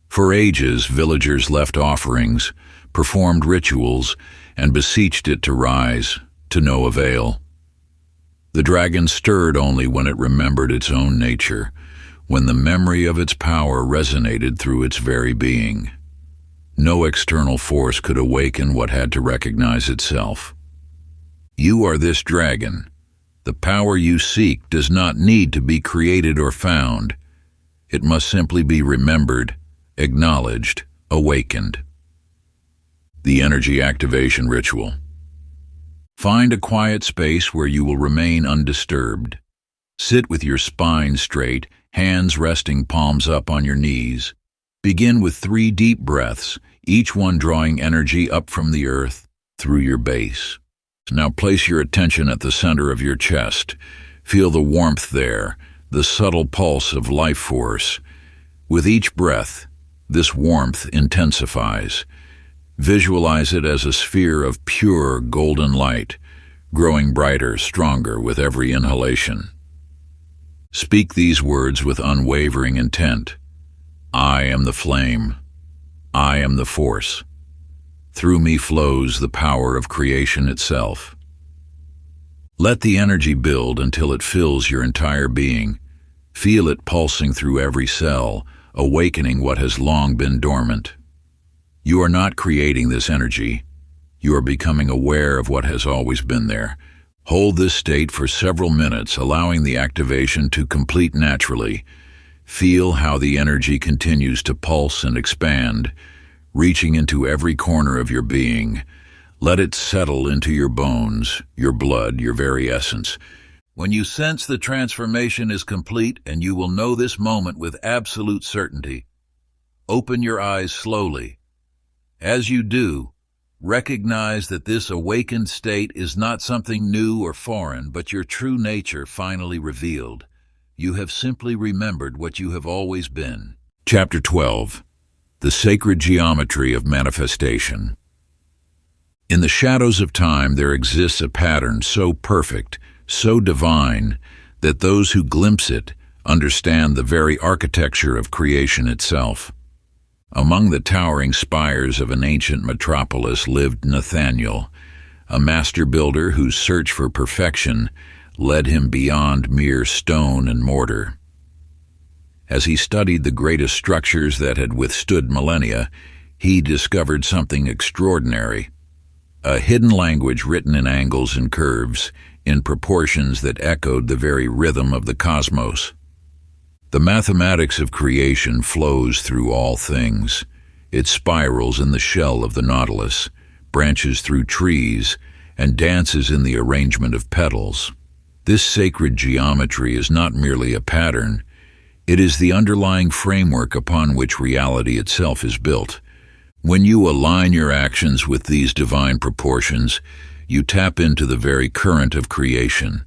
For ages, villagers left offerings, performed rituals, and beseeched it to rise, to no avail. The dragon stirred only when it remembered its own nature, when the memory of its power resonated through its very being. No external force could awaken what had to recognize itself. You are this dragon. The power you seek does not need to be created or found. It must simply be remembered, acknowledged, awakened. The Energy Activation Ritual. Find a quiet space where you will remain undisturbed. Sit with your spine straight, hands resting palms up on your knees. Begin with 3 deep breaths, each one drawing energy up from the earth through your base. Now place your attention at the center of your chest. Feel the warmth there, the subtle pulse of life force. With each breath, this warmth intensifies. Visualize it as a sphere of pure golden light, growing brighter, stronger with every inhalation. Speak these words with unwavering intent. I am the flame. I am the force. Through me flows the power of creation itself. Let the energy build until it fills your entire being. Feel it pulsing through every cell, awakening what has long been dormant. You are not creating this energy. You are becoming aware of what has always been there. Hold this state for several minutes, allowing the activation to complete naturally. Feel how the energy continues to pulse and expand, reaching into every corner of your being. Let it settle into your bones, your blood, your very essence. When you sense the transformation is complete, and you will know this moment with absolute certainty, open your eyes slowly. As you do, recognize that this awakened state is not something new or foreign, but your true nature finally revealed. You have simply remembered what you have always been. Chapter 12. The Sacred Geometry of Manifestation. In the shadows of time there exists a pattern so perfect, so divine, that those who glimpse it understand the very architecture of creation itself. Among the towering spires of an ancient metropolis lived Nathaniel, a master builder whose search for perfection led him beyond mere stone and mortar. As he studied the greatest structures that had withstood millennia, he discovered something extraordinary. a hidden language written in angles and curves, in proportions that echoed the very rhythm of the cosmos. The mathematics of creation flows through all things. It spirals in the shell of the nautilus, branches through trees, and dances in the arrangement of petals. This sacred geometry is not merely a pattern. It is the underlying framework upon which reality itself is built. When you align your actions with these divine proportions, you tap into the very current of creation.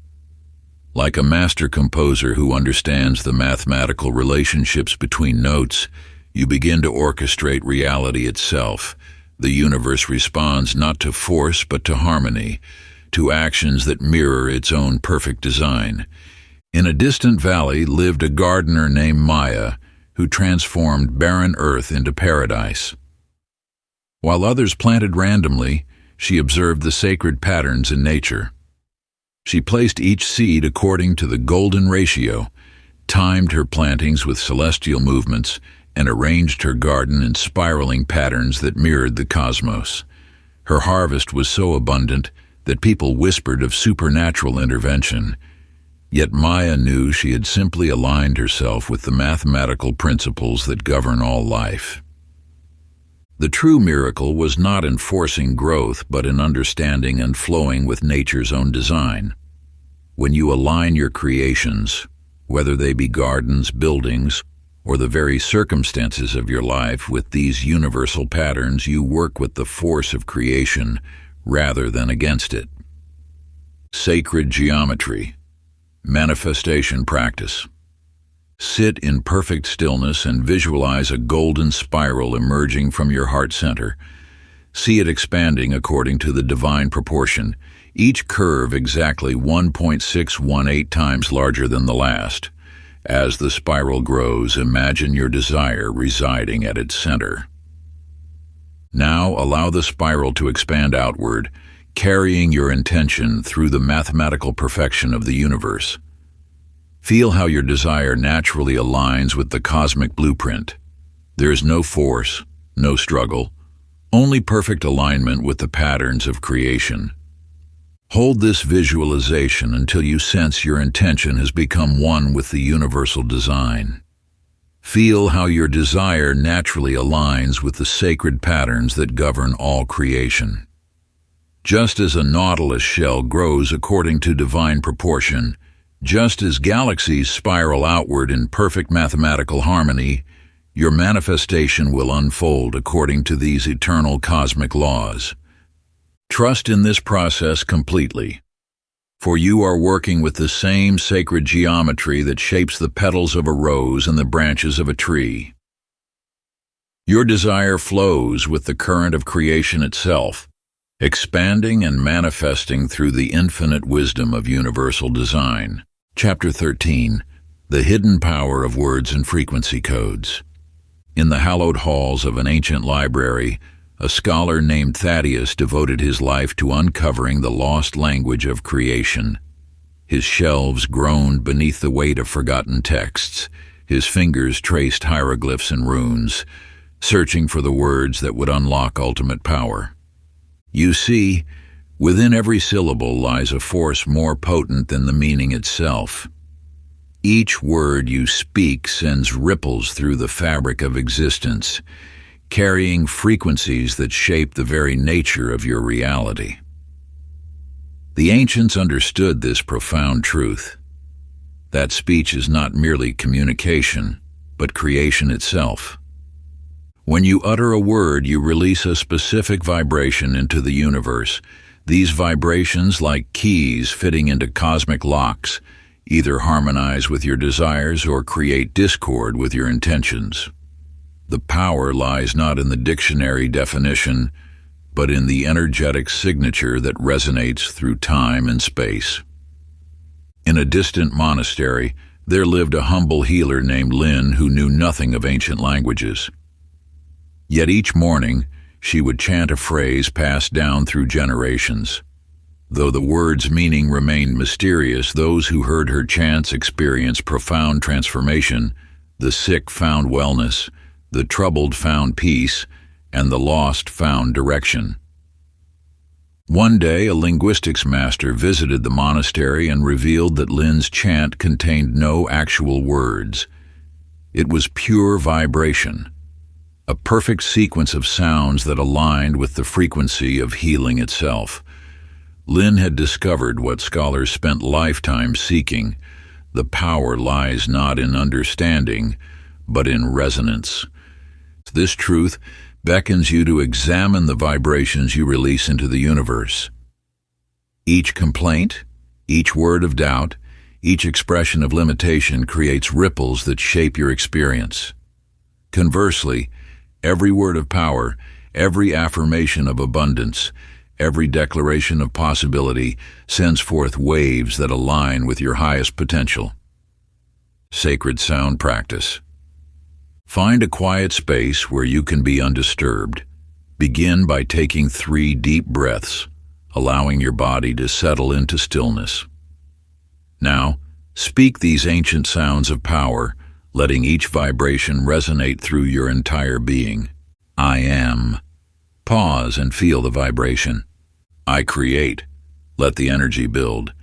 Like a master composer who understands the mathematical relationships between notes, you begin to orchestrate reality itself. The universe responds not to force but to harmony, to actions that mirror its own perfect design. In a distant valley lived a gardener named Maya, who transformed barren earth into paradise. While others planted randomly, she observed the sacred patterns in nature. She placed each seed according to the golden ratio, timed her plantings with celestial movements, and arranged her garden in spiraling patterns that mirrored the cosmos. Her harvest was so abundant that people whispered of supernatural intervention. Yet Maya knew she had simply aligned herself with the mathematical principles that govern all life. The true miracle was not in forcing growth, but in understanding and flowing with nature's own design. When you align your creations, whether they be gardens, buildings, or the very circumstances of your life, with these universal patterns, you work with the force of creation rather than against it. Sacred geometry. Manifestation practice. Sit in perfect stillness and visualize a golden spiral emerging from your heart center. See it expanding according to the divine proportion, each curve exactly 1.618 times larger than the last. As the spiral grows, imagine your desire residing at its center. Now allow the spiral to expand outward, carrying your intention through the mathematical perfection of the universe. Feel how your desire naturally aligns with the cosmic blueprint. There is no force, no struggle, only perfect alignment with the patterns of creation. Hold this visualization until you sense your intention has become one with the universal design. Feel how your desire naturally aligns with the sacred patterns that govern all creation. Just as a nautilus shell grows according to divine proportion, just as galaxies spiral outward in perfect mathematical harmony, your manifestation will unfold according to these eternal cosmic laws. Trust in this process completely, for you are working with the same sacred geometry that shapes the petals of a rose and the branches of a tree. Your desire flows with the current of creation itself, expanding and manifesting through the infinite wisdom of universal design. Chapter 13. The Hidden Power of Words and Frequency Codes. In the hallowed halls of an ancient library, a scholar named Thaddeus devoted his life to uncovering the lost language of creation. His shelves groaned beneath the weight of forgotten texts. His fingers traced hieroglyphs and runes, searching for the words that would unlock ultimate power. You see, within every syllable lies a force more potent than the meaning itself. Each word you speak sends ripples through the fabric of existence, carrying frequencies that shape the very nature of your reality. The ancients understood this profound truth. That speech is not merely communication, but creation itself. When you utter a word, you release a specific vibration into the universe. These vibrations, like keys fitting into cosmic locks, either harmonize with your desires or create discord with your intentions. The power lies not in the dictionary definition, but in the energetic signature that resonates through time and space. In a distant monastery, there lived a humble healer named Lin who knew nothing of ancient languages. Yet each morning, she would chant a phrase passed down through generations. Though the word's meaning remained mysterious, those who heard her chants experienced profound transformation. The sick found wellness, the troubled found peace, and the lost found direction. One day, a linguistics master visited the monastery and revealed that Lin's chant contained no actual words. It was pure vibration, a perfect sequence of sounds that aligned with the frequency of healing itself. Lin had discovered what scholars spent lifetimes seeking. The power lies not in understanding, but in resonance. This truth beckons you to examine the vibrations you release into the universe. Each complaint, each word of doubt, each expression of limitation creates ripples that shape your experience. Conversely, every word of power, every affirmation of abundance, every declaration of possibility sends forth waves that align with your highest potential. Sacred sound practice. Find a quiet space where you can be undisturbed. Begin by taking 3 deep breaths, allowing your body to settle into stillness. Now, speak these ancient sounds of power, letting each vibration resonate through your entire being. I am. Pause and feel the vibration. I create. Let the energy build.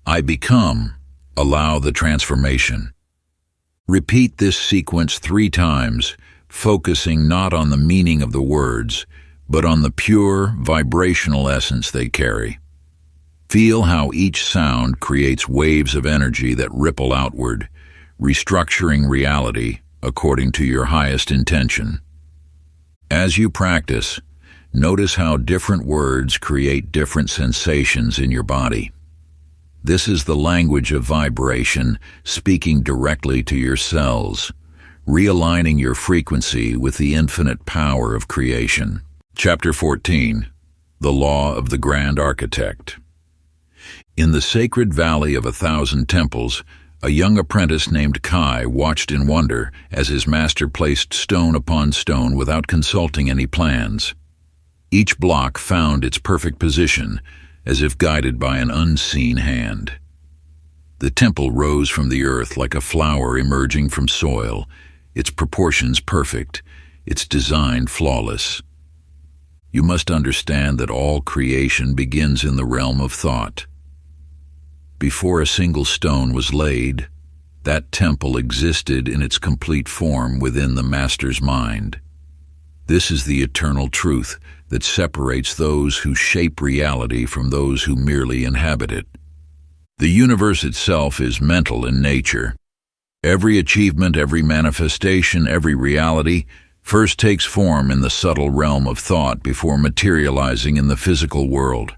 I become. Allow the transformation. Repeat this sequence 3 times, focusing not on the meaning of the words, but on the pure, vibrational essence they carry. Feel how each sound creates waves of energy that ripple outward, restructuring reality according to your highest intention. As you practice, notice how different words create different sensations in your body. This is the language of vibration, speaking directly to your cells, realigning your frequency with the infinite power of creation. Chapter 14. The Law of the Grand Architect. In the sacred valley of 1,000 temples, a young apprentice named Kai watched in wonder as his master placed stone upon stone without consulting any plans. Each block found its perfect position, as if guided by an unseen hand. The temple rose from the earth like a flower emerging from soil, its proportions perfect, its design flawless. You must understand that all creation begins in the realm of thought. Before a single stone was laid, that temple existed in its complete form within the master's mind. This is the eternal truth that separates those who shape reality from those who merely inhabit it. The universe itself is mental in nature. Every achievement, every manifestation, every reality first takes form in the subtle realm of thought before materializing in the physical world.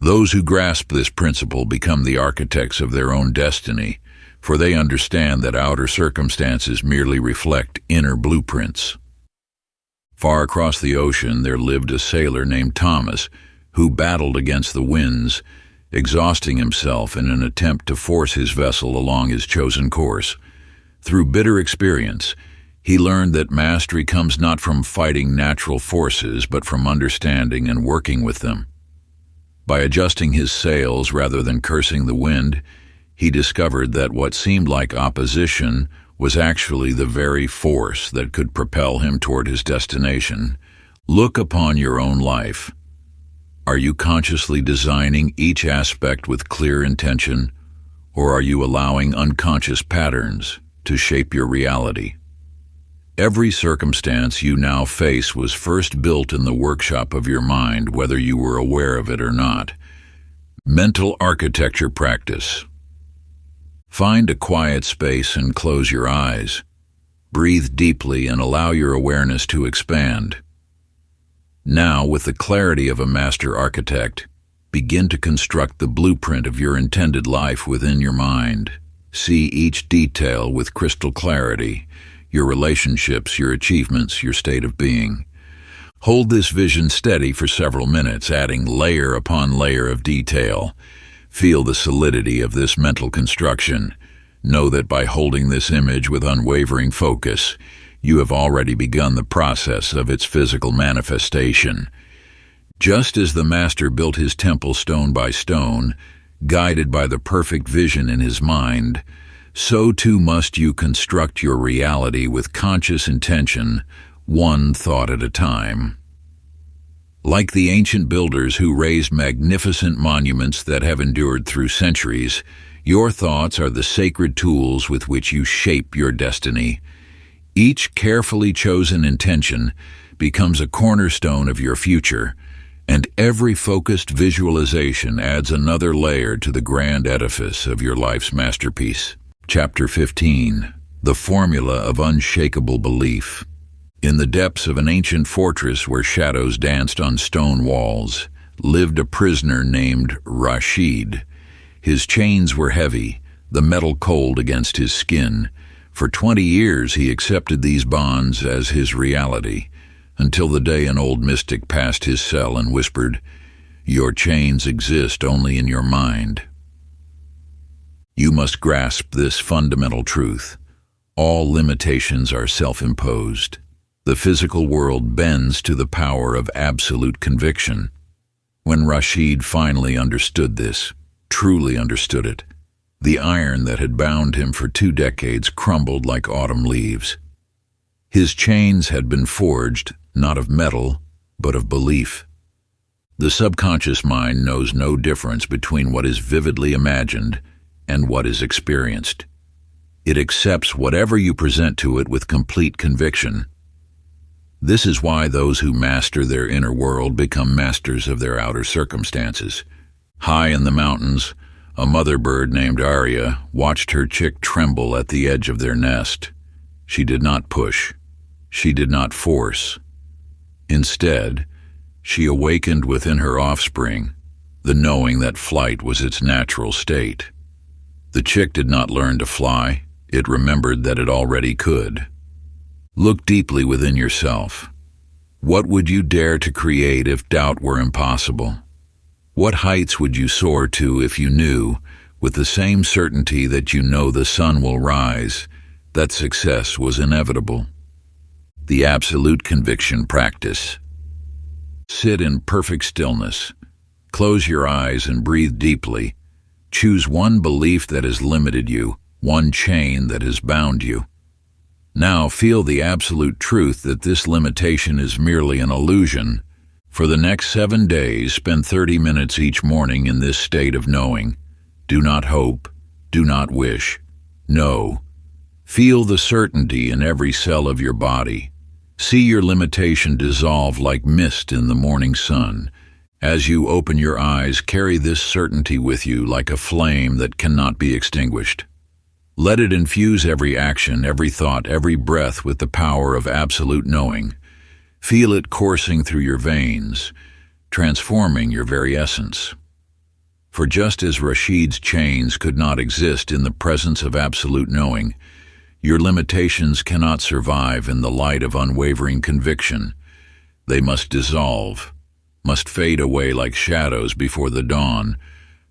Those who grasp this principle become the architects of their own destiny, for they understand that outer circumstances merely reflect inner blueprints. Far across the ocean there lived a sailor named Thomas, who battled against the winds, exhausting himself in an attempt to force his vessel along his chosen course. Through bitter experience, he learned that mastery comes not from fighting natural forces, but from understanding and working with them. By adjusting his sails rather than cursing the wind, he discovered that what seemed like opposition was actually the very force that could propel him toward his destination. Look upon your own life. Are you consciously designing each aspect with clear intention, or are you allowing unconscious patterns to shape your reality? Every circumstance you now face was first built in the workshop of your mind, whether you were aware of it or not. Mental architecture practice. Find a quiet space and close your eyes. Breathe deeply and allow your awareness to expand. Now, with the clarity of a master architect, begin to construct the blueprint of your intended life within your mind. See each detail with crystal clarity, your relationships, your achievements, your state of being. Hold this vision steady for several minutes, adding layer upon layer of detail. Feel the solidity of this mental construction. Know that by holding this image with unwavering focus, you have already begun the process of its physical manifestation. Just as the master built his temple stone by stone, guided by the perfect vision in his mind, so too must you construct your reality with conscious intention, one thought at a time. Like the ancient builders who raised magnificent monuments that have endured through centuries, your thoughts are the sacred tools with which you shape your destiny. Each carefully chosen intention becomes a cornerstone of your future, and every focused visualization adds another layer to the grand edifice of your life's masterpiece. Chapter 15. The Formula of Unshakable Belief. In the depths of an ancient fortress where shadows danced on stone walls, lived a prisoner named Rashid. His chains were heavy, the metal cold against his skin. For 20 years he accepted these bonds as his reality, until the day an old mystic passed his cell and whispered, "Your chains exist only in your mind." You must grasp this fundamental truth. All limitations are self-imposed. The physical world bends to the power of absolute conviction. When Rashid finally understood this, truly understood it, the iron that had bound him for 2 decades crumbled like autumn leaves. His chains had been forged, not of metal, but of belief. The subconscious mind knows no difference between what is vividly imagined and what is experienced. It accepts whatever you present to it with complete conviction. This is why those who master their inner world become masters of their outer circumstances. High in the mountains, a mother bird named Arya watched her chick tremble at the edge of their nest. She did not push. She did not force. Instead, she awakened within her offspring the knowing that flight was its natural state. The chick did not learn to fly. It remembered that it already could. Look deeply within yourself. What would you dare to create if doubt were impossible? What heights would you soar to if you knew, with the same certainty that you know the sun will rise, that success was inevitable? The absolute conviction practice. Sit in perfect stillness. Close your eyes and breathe deeply. Choose one belief that has limited you, one chain that has bound you. Now feel the absolute truth that this limitation is merely an illusion. For the next 7 days, spend 30 minutes each morning in this state of knowing. Do not hope. Do not wish. Know. Feel the certainty in every cell of your body. See your limitation dissolve like mist in the morning sun. As you open your eyes, carry this certainty with you like a flame that cannot be extinguished. Let it infuse every action, every thought, every breath with the power of absolute knowing. Feel it coursing through your veins, transforming your very essence. For just as Rashid's chains could not exist in the presence of absolute knowing, your limitations cannot survive in the light of unwavering conviction. They must dissolve, must fade away like shadows before the dawn,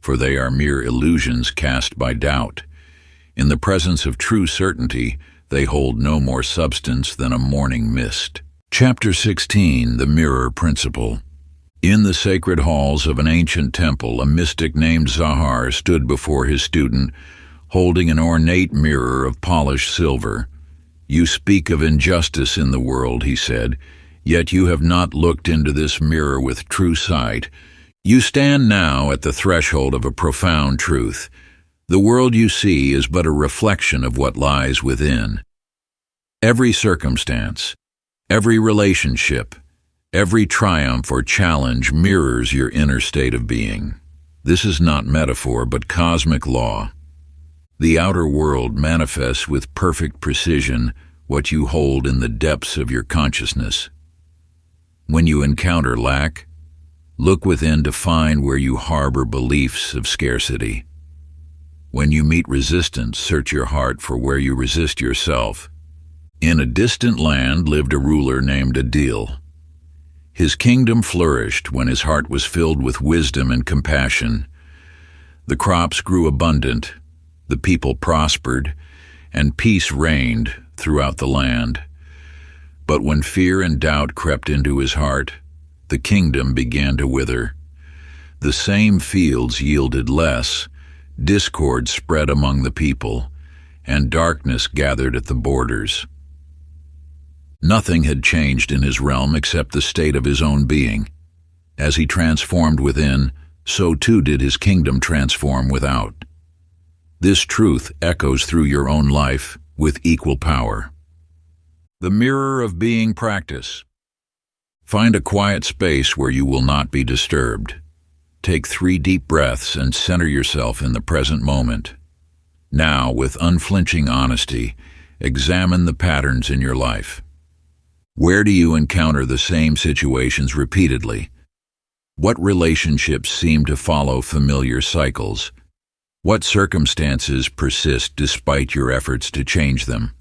for they are mere illusions cast by doubt. In the presence of true certainty, they hold no more substance than a morning mist. Chapter 16. The Mirror Principle. In the sacred halls of an ancient temple, a mystic named Zahar stood before his student, holding an ornate mirror of polished silver. "You speak of injustice in the world," he said, "yet you have not looked into this mirror with true sight. You stand now at the threshold of a profound truth. The world you see is but a reflection of what lies within. Every circumstance, every relationship, every triumph or challenge mirrors your inner state of being. This is not metaphor, but cosmic law. The outer world manifests with perfect precision what you hold in the depths of your consciousness. When you encounter lack, look within to find where you harbor beliefs of scarcity. When you meet resistance, search your heart for where you resist yourself. In a distant land lived a ruler named Adil. His kingdom flourished when his heart was filled with wisdom and compassion. The crops grew abundant, the people prospered, and peace reigned throughout the land. But when fear and doubt crept into his heart, the kingdom began to wither. The same fields yielded less, discord spread among the people, and darkness gathered at the borders. Nothing had changed in his realm except the state of his own being. As he transformed within, so too did his kingdom transform without. This truth echoes through your own life with equal power. The mirror of being practice. Find a quiet space where you will not be disturbed. Take 3 deep breaths and center yourself in the present moment. Now, with unflinching honesty, examine the patterns in your life. Where do you encounter the same situations repeatedly? What relationships seem to follow familiar cycles? What circumstances persist despite your efforts to change them?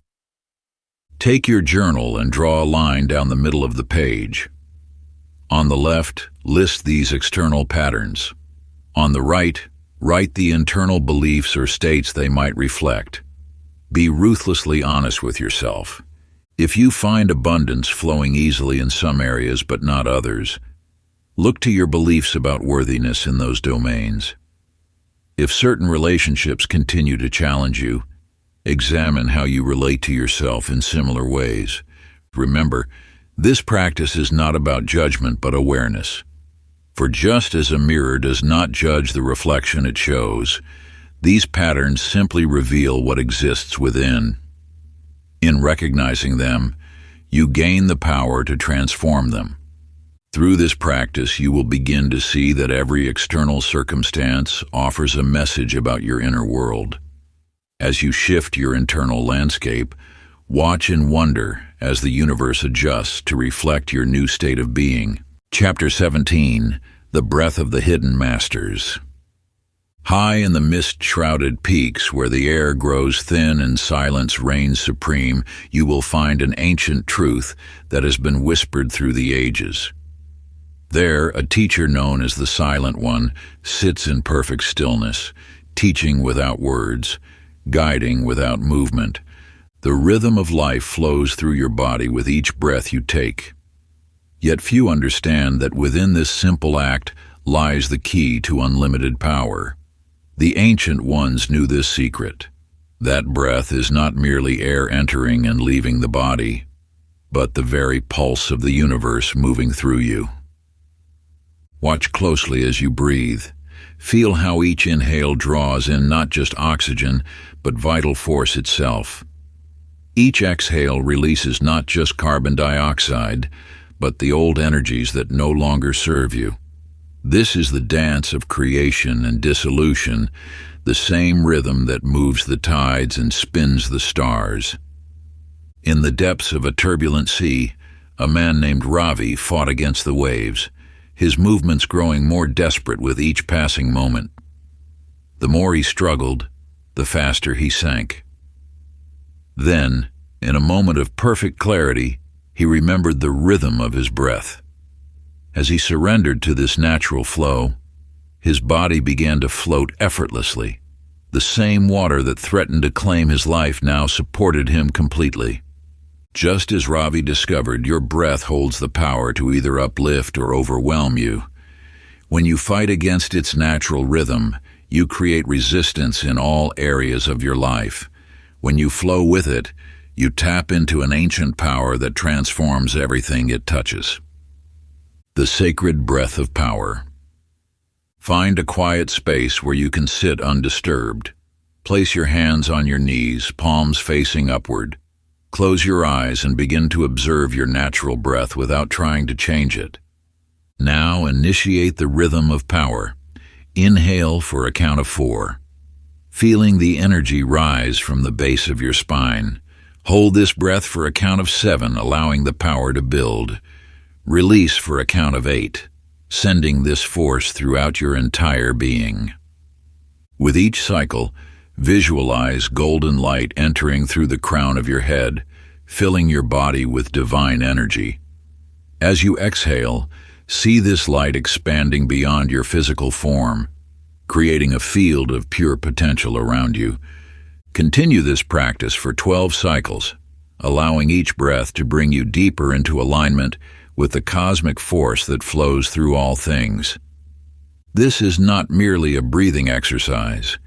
Take your journal and draw a line down the middle of the page. On the left, list these external patterns. On the right, write the internal beliefs or states they might reflect. Be ruthlessly honest with yourself. If you find abundance flowing easily in some areas but not others, look to your beliefs about worthiness in those domains. If certain relationships continue to challenge you, examine how you relate to yourself in similar ways. Remember, this practice is not about judgment but awareness. For just as a mirror does not judge the reflection it shows, these patterns simply reveal what exists within. In recognizing them, you gain the power to transform them. Through this practice, you will begin to see that every external circumstance offers a message about your inner world. As you shift your internal landscape, watch and wonder as the universe adjusts to reflect your new state of being. Chapter 17, The Breath of the Hidden Masters. High in the mist-shrouded peaks where the air grows thin and silence reigns supreme, you will find an ancient truth that has been whispered through the ages. There, a teacher known as the Silent One sits in perfect stillness, teaching without words, guiding without movement. The rhythm of life flows through your body with each breath you take. Yet few understand that within this simple act lies the key to unlimited power. The ancient ones knew this secret. That breath is not merely air entering and leaving the body, but the very pulse of the universe moving through you. Watch closely as you breathe. Feel how each inhale draws in not just oxygen, but vital force itself. Each exhale releases not just carbon dioxide, but the old energies that no longer serve you. This is the dance of creation and dissolution, the same rhythm that moves the tides and spins the stars. In the depths of a turbulent sea, a man named Ravi fought against the waves, his movements growing more desperate with each passing moment. The more he struggled, the faster he sank. Then, in a moment of perfect clarity, he remembered the rhythm of his breath. As he surrendered to this natural flow, his body began to float effortlessly. The same water that threatened to claim his life now supported him completely. Just as Ravi discovered, your breath holds the power to either uplift or overwhelm you. When you fight against its natural rhythm, you create resistance in all areas of your life. When you flow with it, you tap into an ancient power that transforms everything it touches. The sacred breath of power. Find a quiet space where you can sit undisturbed. Place your hands on your knees, palms facing upward. Close your eyes and begin to observe your natural breath without trying to change it. Now initiate the rhythm of power. Inhale for a count of 4. Feeling the energy rise from the base of your spine. Hold this breath for a count of 7, allowing the power to build. Release for a count of 8, sending this force throughout your entire being. With each cycle, visualize golden light entering through the crown of your head, filling your body with divine energy. As you exhale, see this light expanding beyond your physical form, creating a field of pure potential around you. Continue this practice for 12 cycles, allowing each breath to bring you deeper into alignment with the cosmic force that flows through all things. This is not merely a breathing exercise.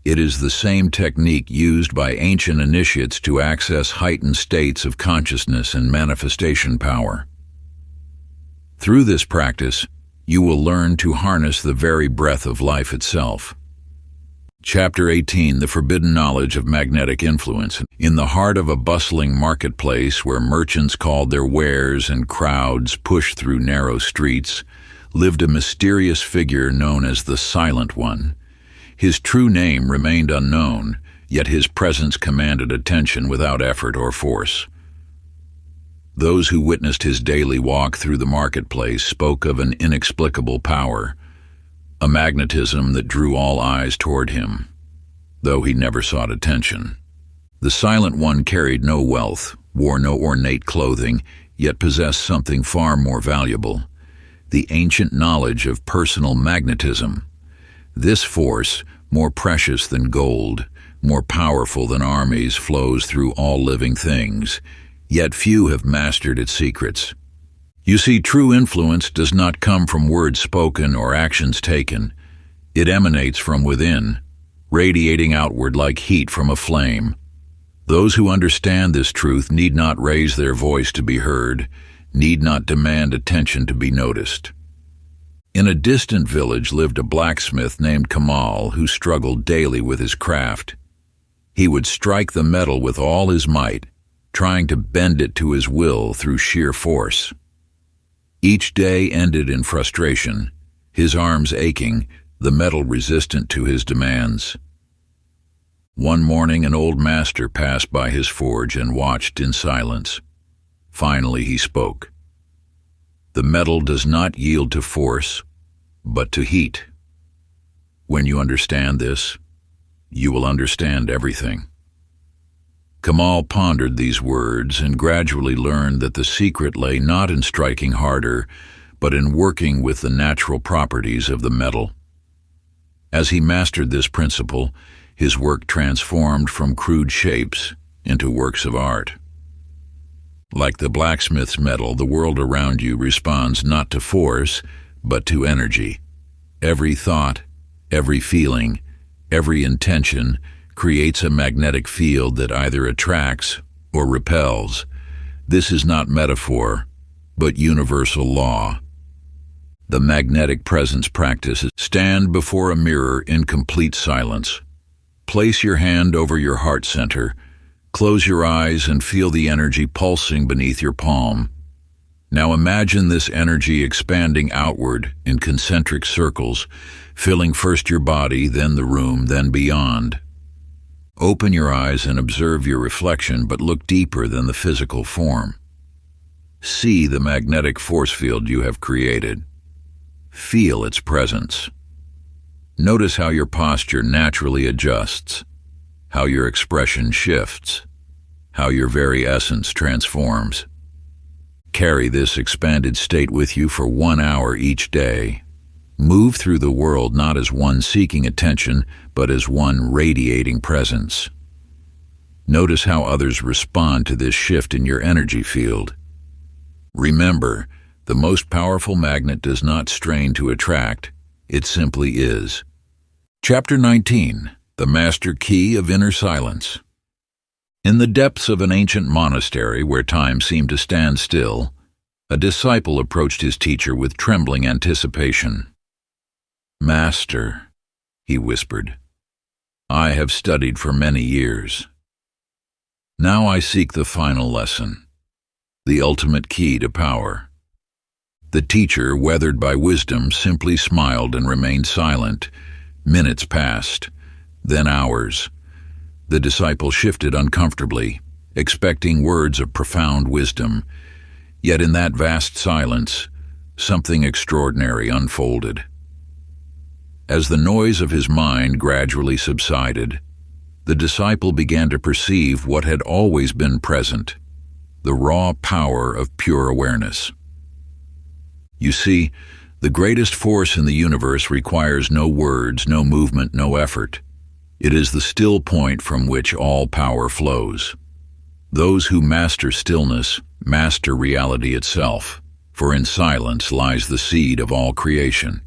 It is the same technique used by ancient initiates to access heightened states of consciousness and manifestation power. Through this practice, You will learn to harness the very breath of life itself. Chapter 18, The Forbidden Knowledge of Magnetic Influence. In the heart of a bustling marketplace where merchants called their wares and crowds pushed through narrow streets, lived a mysterious figure known as the Silent One. His true name remained unknown, yet his presence commanded attention without effort or force. Those who witnessed his daily walk through the marketplace spoke of an inexplicable power, a magnetism that drew all eyes toward him, though he never sought attention. The Silent One carried no wealth, wore no ornate clothing, yet possessed something far more valuable: the ancient knowledge of personal magnetism. This force, more precious than gold, more powerful than armies, flows through all living things, yet few have mastered its secrets. You see, true influence does not come from words spoken or actions taken. It emanates from within, radiating outward like heat from a flame. Those who understand this truth need not raise their voice to be heard, need not demand attention to be noticed. In a distant village lived a blacksmith named Kamal who struggled daily with his craft. He would strike the metal with all his might, trying to bend it to his will through sheer force. Each day ended in frustration, his arms aching, the metal resistant to his demands. One morning, an old master passed by his forge and watched in silence. Finally, he spoke. The metal does not yield to force, but to heat. When you understand this, you will understand everything. Kamal pondered these words and gradually learned that the secret lay not in striking harder, but in working with the natural properties of the metal. As he mastered this principle, his work transformed from crude shapes into works of art. Like the blacksmith's metal, the world around you responds not to force, but to energy. Every thought, every feeling, every intention creates a magnetic field that either attracts or repels. This is not metaphor, but universal law. The magnetic presence practice. Stand before a mirror in complete silence. Place your hand over your heart center. Close your eyes and feel the energy pulsing beneath your palm. Now imagine this energy expanding outward in concentric circles, filling first your body, then the room, then beyond. Open your eyes and observe your reflection, but look deeper than the physical form. See the magnetic force field you have created. Feel its presence. Notice how your posture naturally adjusts, how your expression shifts, how your very essence transforms. Carry this expanded state with you for 1 hour each day. Move through the world not as one seeking attention, but as one radiating presence. Notice how others respond to this shift in your energy field. Remember, the most powerful magnet does not strain to attract, it simply is. Chapter 19, The Master Key of Inner Silence. In the depths of an ancient monastery where time seemed to stand still, a disciple approached his teacher with trembling anticipation. "Master," he whispered, "I have studied for many years. Now I seek the final lesson, the ultimate key to power." The teacher, weathered by wisdom, simply smiled and remained silent. Minutes passed, then hours. The disciple shifted uncomfortably, expecting words of profound wisdom. Yet in that vast silence, something extraordinary unfolded. As the noise of his mind gradually subsided, the disciple began to perceive what had always been present, the raw power of pure awareness. You see, the greatest force in the universe requires no words, no movement, no effort. It is the still point from which all power flows. Those who master stillness master reality itself, for in silence lies the seed of all creation.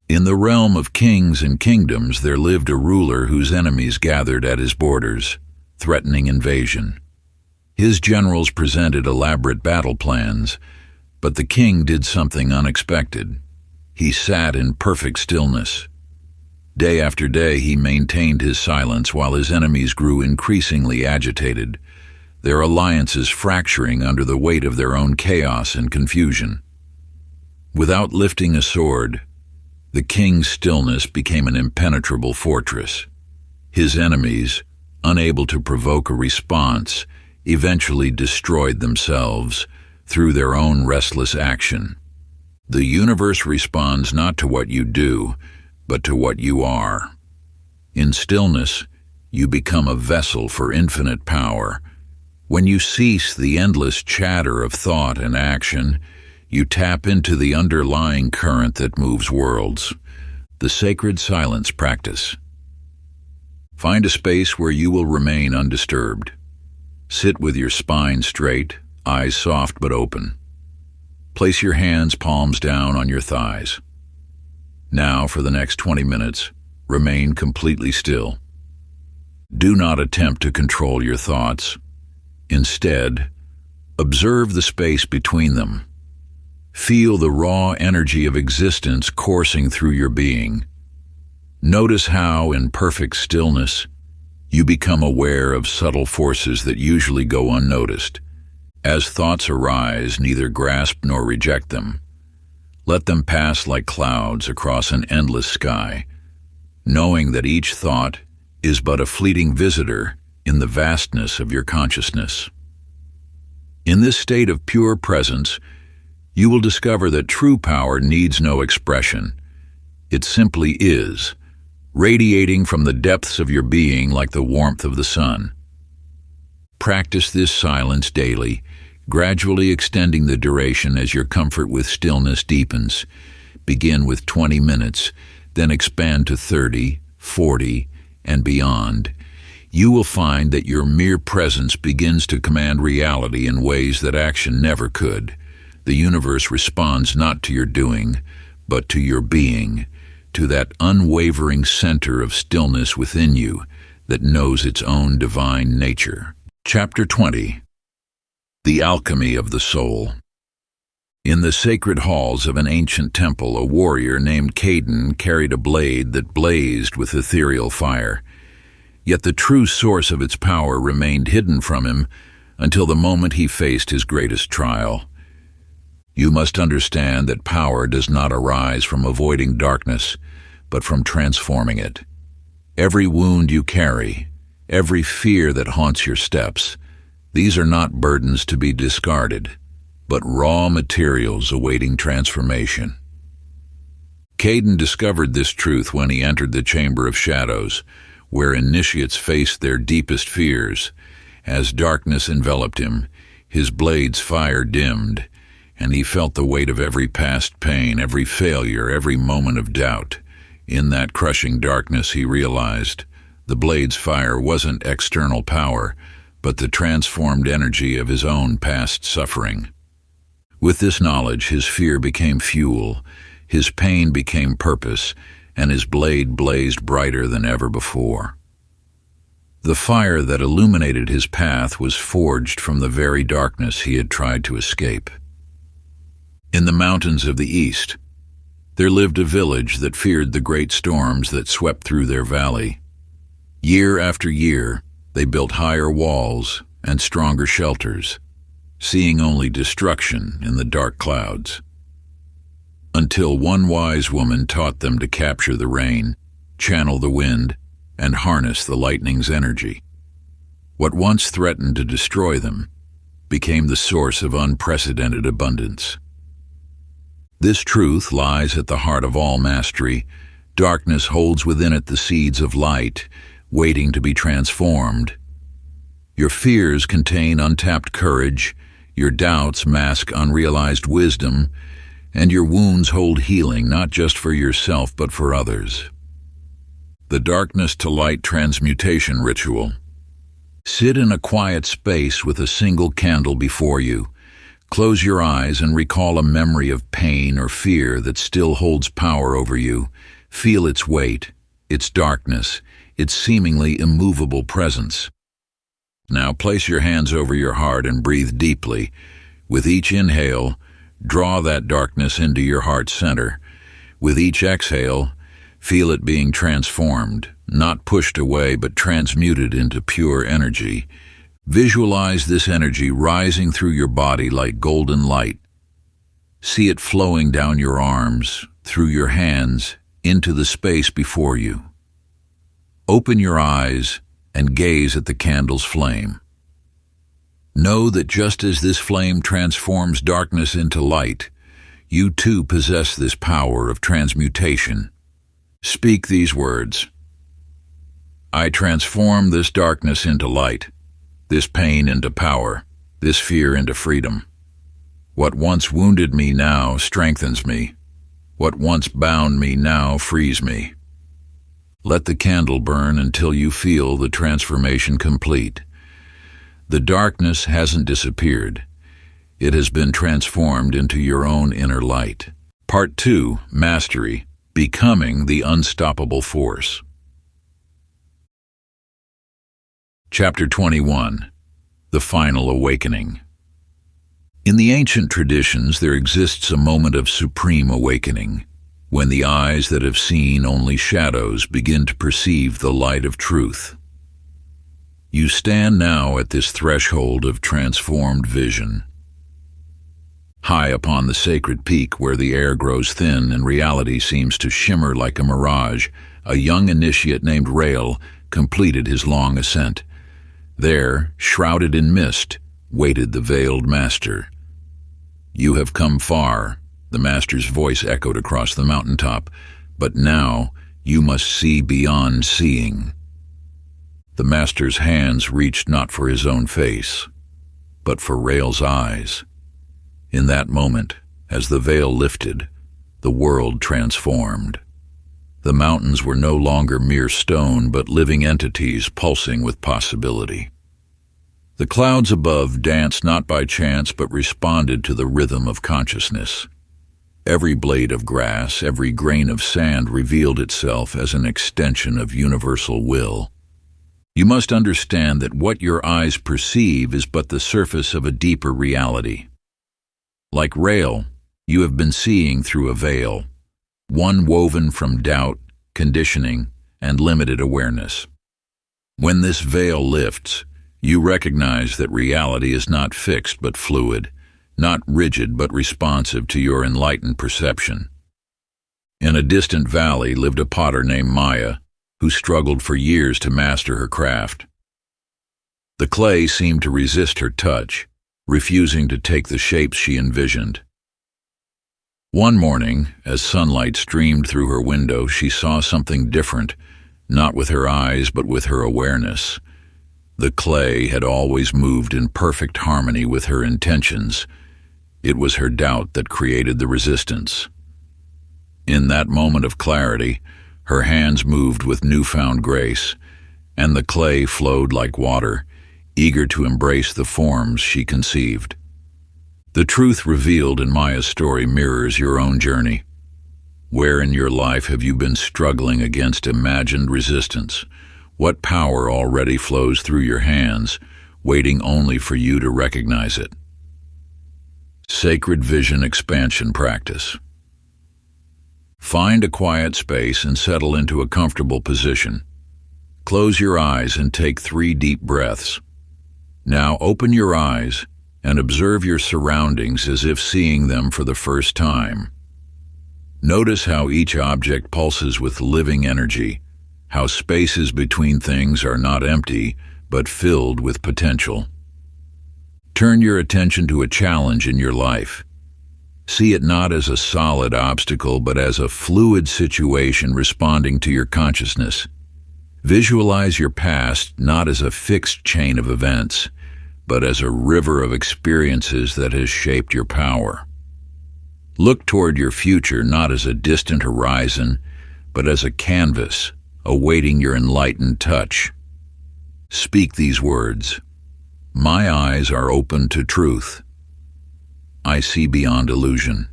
In the realm of kings and kingdoms there lived a ruler whose enemies gathered at his borders, threatening invasion. His generals presented elaborate battle plans, but the king did something unexpected. He sat in perfect stillness. Day after day he maintained his silence while his enemies grew increasingly agitated, their alliances fracturing under the weight of their own chaos and confusion. Without lifting a sword, the king's stillness became an impenetrable fortress. His enemies, unable to provoke a response, eventually destroyed themselves through their own restless action. The universe responds not to what you do, but to what you are. In stillness, you become a vessel for infinite power. When you cease the endless chatter of thought and action, you tap into the underlying current that moves worlds, the sacred silence practice. Find a space where you will remain undisturbed. Sit with your spine straight, eyes soft but open. Place your hands palms down on your thighs. Now, for the next 20 minutes, remain completely still. Do not attempt to control your thoughts. Instead, observe the space between them. Feel the raw energy of existence coursing through your being. Notice how, in perfect stillness, you become aware of subtle forces that usually go unnoticed. As thoughts arise, neither grasp nor reject them. Let them pass like clouds across an endless sky, knowing that each thought is but a fleeting visitor in the vastness of your consciousness. In this state of pure presence, you will discover that true power needs no expression. It simply is, radiating from the depths of your being like the warmth of the sun. Practice this silence daily, gradually extending the duration as your comfort with stillness deepens. Begin with 20 minutes, then expand to 30, 40, and beyond. You will find that your mere presence begins to command reality in ways that action never could. The universe responds not to your doing, but to your being, to that unwavering center of stillness within you that knows its own divine nature. Chapter 20. The Alchemy of the Soul. In the sacred halls of an ancient temple, a warrior named Caden carried a blade that blazed with ethereal fire. Yet the true source of its power remained hidden from him until the moment he faced his greatest trial. You must understand that power does not arise from avoiding darkness, but from transforming it. Every wound you carry, every fear that haunts your steps, these are not burdens to be discarded, but raw materials awaiting transformation. Caden discovered this truth when he entered the Chamber of Shadows, where initiates faced their deepest fears. As darkness enveloped him, his blade's fire dimmed, and he felt the weight of every past pain, every failure, every moment of doubt. In that crushing darkness, he realized the blade's fire wasn't external power, but the transformed energy of his own past suffering. With this knowledge, his fear became fuel, his pain became purpose, and his blade blazed brighter than ever before. The fire that illuminated his path was forged from the very darkness he had tried to escape. In the mountains of the east, there lived a village that feared the great storms that swept through their valley. Year after year, they built higher walls and stronger shelters, seeing only destruction in the dark clouds. Until one wise woman taught them to capture the rain, channel the wind, and harness the lightning's energy. What once threatened to destroy them became the source of unprecedented abundance. This truth lies at the heart of all mastery. Darkness holds within it the seeds of light, waiting to be transformed. Your fears contain untapped courage, your doubts mask unrealized wisdom, and your wounds hold healing not just for yourself but for others. The darkness to light transmutation ritual. Sit in a quiet space with a single candle before you. Close your eyes and recall a memory of pain or fear that still holds power over you. Feel its weight, its darkness, its seemingly immovable presence. Now place your hands over your heart and breathe deeply. With each inhale, draw that darkness into your heart center. With each exhale, feel it being transformed, not pushed away but transmuted into pure energy. Visualize this energy rising through your body like golden light. See it flowing down your arms, through your hands, into the space before you. Open your eyes and gaze at the candle's flame. Know that just as this flame transforms darkness into light, you too possess this power of transmutation. Speak these words. I transform this darkness into light, this pain into power, this fear into freedom. What once wounded me now strengthens me. What once bound me now frees me. Let the candle burn until you feel the transformation complete. The darkness hasn't disappeared. It has been transformed into your own inner light. Part 2, Mastery, Becoming the Unstoppable Force. Chapter 21, The Final Awakening. In the ancient traditions, there exists a moment of supreme awakening, when the eyes that have seen only shadows begin to perceive the light of truth. You stand now at this threshold of transformed vision. High upon the sacred peak where the air grows thin and reality seems to shimmer like a mirage, a young initiate named Rael completed his long ascent. There, shrouded in mist, waited the veiled master. You have come far, the master's voice echoed across the mountaintop, but now you must see beyond seeing. The master's hands reached not for his own face, but for Rael's eyes. In that moment, as the veil lifted, the world transformed. The mountains were no longer mere stone, but living entities pulsing with possibility. The clouds above danced not by chance, but responded to the rhythm of consciousness. Every blade of grass, every grain of sand revealed itself as an extension of universal will. You must understand that what your eyes perceive is but the surface of a deeper reality. Like Rael, you have been seeing through a veil, one woven from doubt, conditioning, and limited awareness. When this veil lifts, you recognize that reality is not fixed but fluid, not rigid but responsive to your enlightened perception. In a distant valley lived a potter named Maya, who struggled for years to master her craft. The clay seemed to resist her touch, refusing to take the shapes she envisioned. One morning, as sunlight streamed through her window, she saw something different, not with her eyes but with her awareness. The clay had always moved in perfect harmony with her intentions. It was her doubt that created the resistance. In that moment of clarity, her hands moved with newfound grace, and the clay flowed like water, eager to embrace the forms she conceived. The truth revealed in Maya's story mirrors your own journey. Where in your life have you been struggling against imagined resistance? What power already flows through your hands, waiting only for you to recognize it? Sacred Vision Expansion Practice. Find a quiet space and settle into a comfortable position. Close your eyes and take 3 deep breaths. Now open your eyes and observe your surroundings as if seeing them for the first time. Notice how each object pulses with living energy, how spaces between things are not empty, but filled with potential. Turn your attention to a challenge in your life. See it not as a solid obstacle, but as a fluid situation responding to your consciousness. Visualize your past not as a fixed chain of events, but as a river of experiences that has shaped your power. Look toward your future not as a distant horizon, but as a canvas awaiting your enlightened touch. Speak these words. My eyes are open to truth. I see beyond illusion.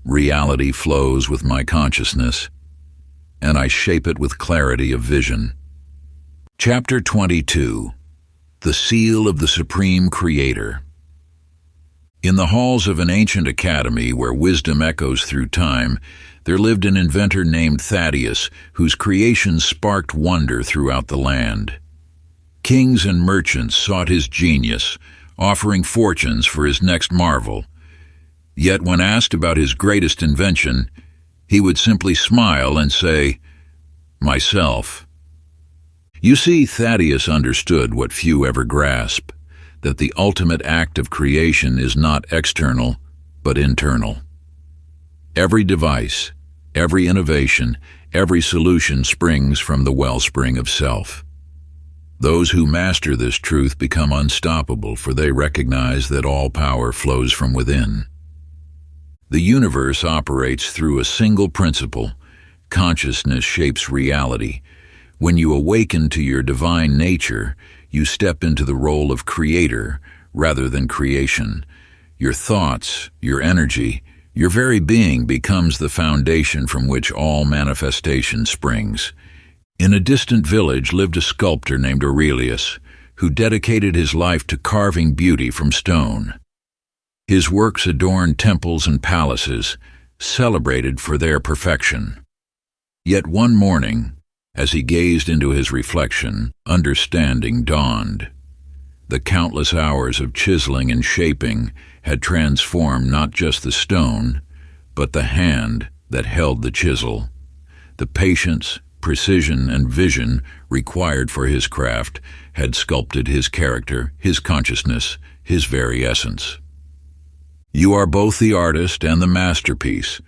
Reality flows with my consciousness, and I shape it with clarity of vision. Chapter 22, The Seal of the Supreme Creator. In the halls of an ancient academy where wisdom echoes through time, there lived an inventor named Thaddeus, whose creations sparked wonder throughout the land. Kings and merchants sought his genius, offering fortunes for his next marvel. Yet when asked about his greatest invention, he would simply smile and say, "Myself." You see, Thaddeus understood what few ever grasp, that the ultimate act of creation is not external, but internal. Every device, every innovation, every solution springs from the wellspring of self. Those who master this truth become unstoppable, for they recognize that all power flows from within. The universe operates through a single principle. Consciousness shapes reality. When you awaken to your divine nature, you step into the role of creator rather than creation. Your thoughts, your energy, your very being becomes the foundation from which all manifestation springs. In a distant village lived a sculptor named Aurelius, who dedicated his life to carving beauty from stone. His works adorned temples and palaces, celebrated for their perfection. Yet one morning, as he gazed into his reflection, understanding dawned. The countless hours of chiseling and shaping had transformed not just the stone, but the hand that held the chisel. The patience, precision, and vision required for his craft had sculpted his character, his consciousness, his very essence. You are both the artist and the masterpiece.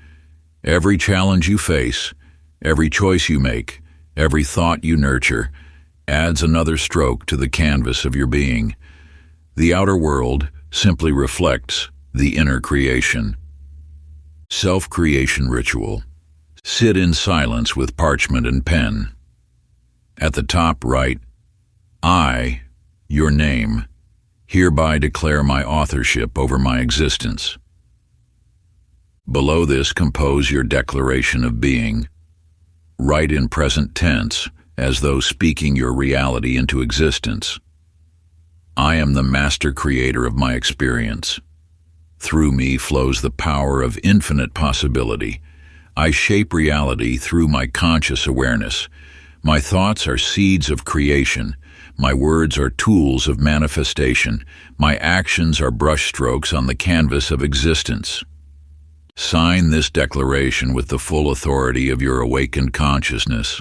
Every challenge you face, every choice you make, every thought you nurture, adds another stroke to the canvas of your being. The outer world simply reflects the inner creation. Self-creation ritual. Sit in silence with parchment and pen. At the top write, "I, your name, hereby declare my authorship over my existence." Below this compose your declaration of being. Write in present tense, as though speaking your reality into existence. I am the master creator of my experience. Through me flows the power of infinite possibility. I shape reality through my conscious awareness. My thoughts are seeds of creation. My words are tools of manifestation. My actions are brushstrokes on the canvas of existence. Sign this declaration with the full authority of your awakened consciousness,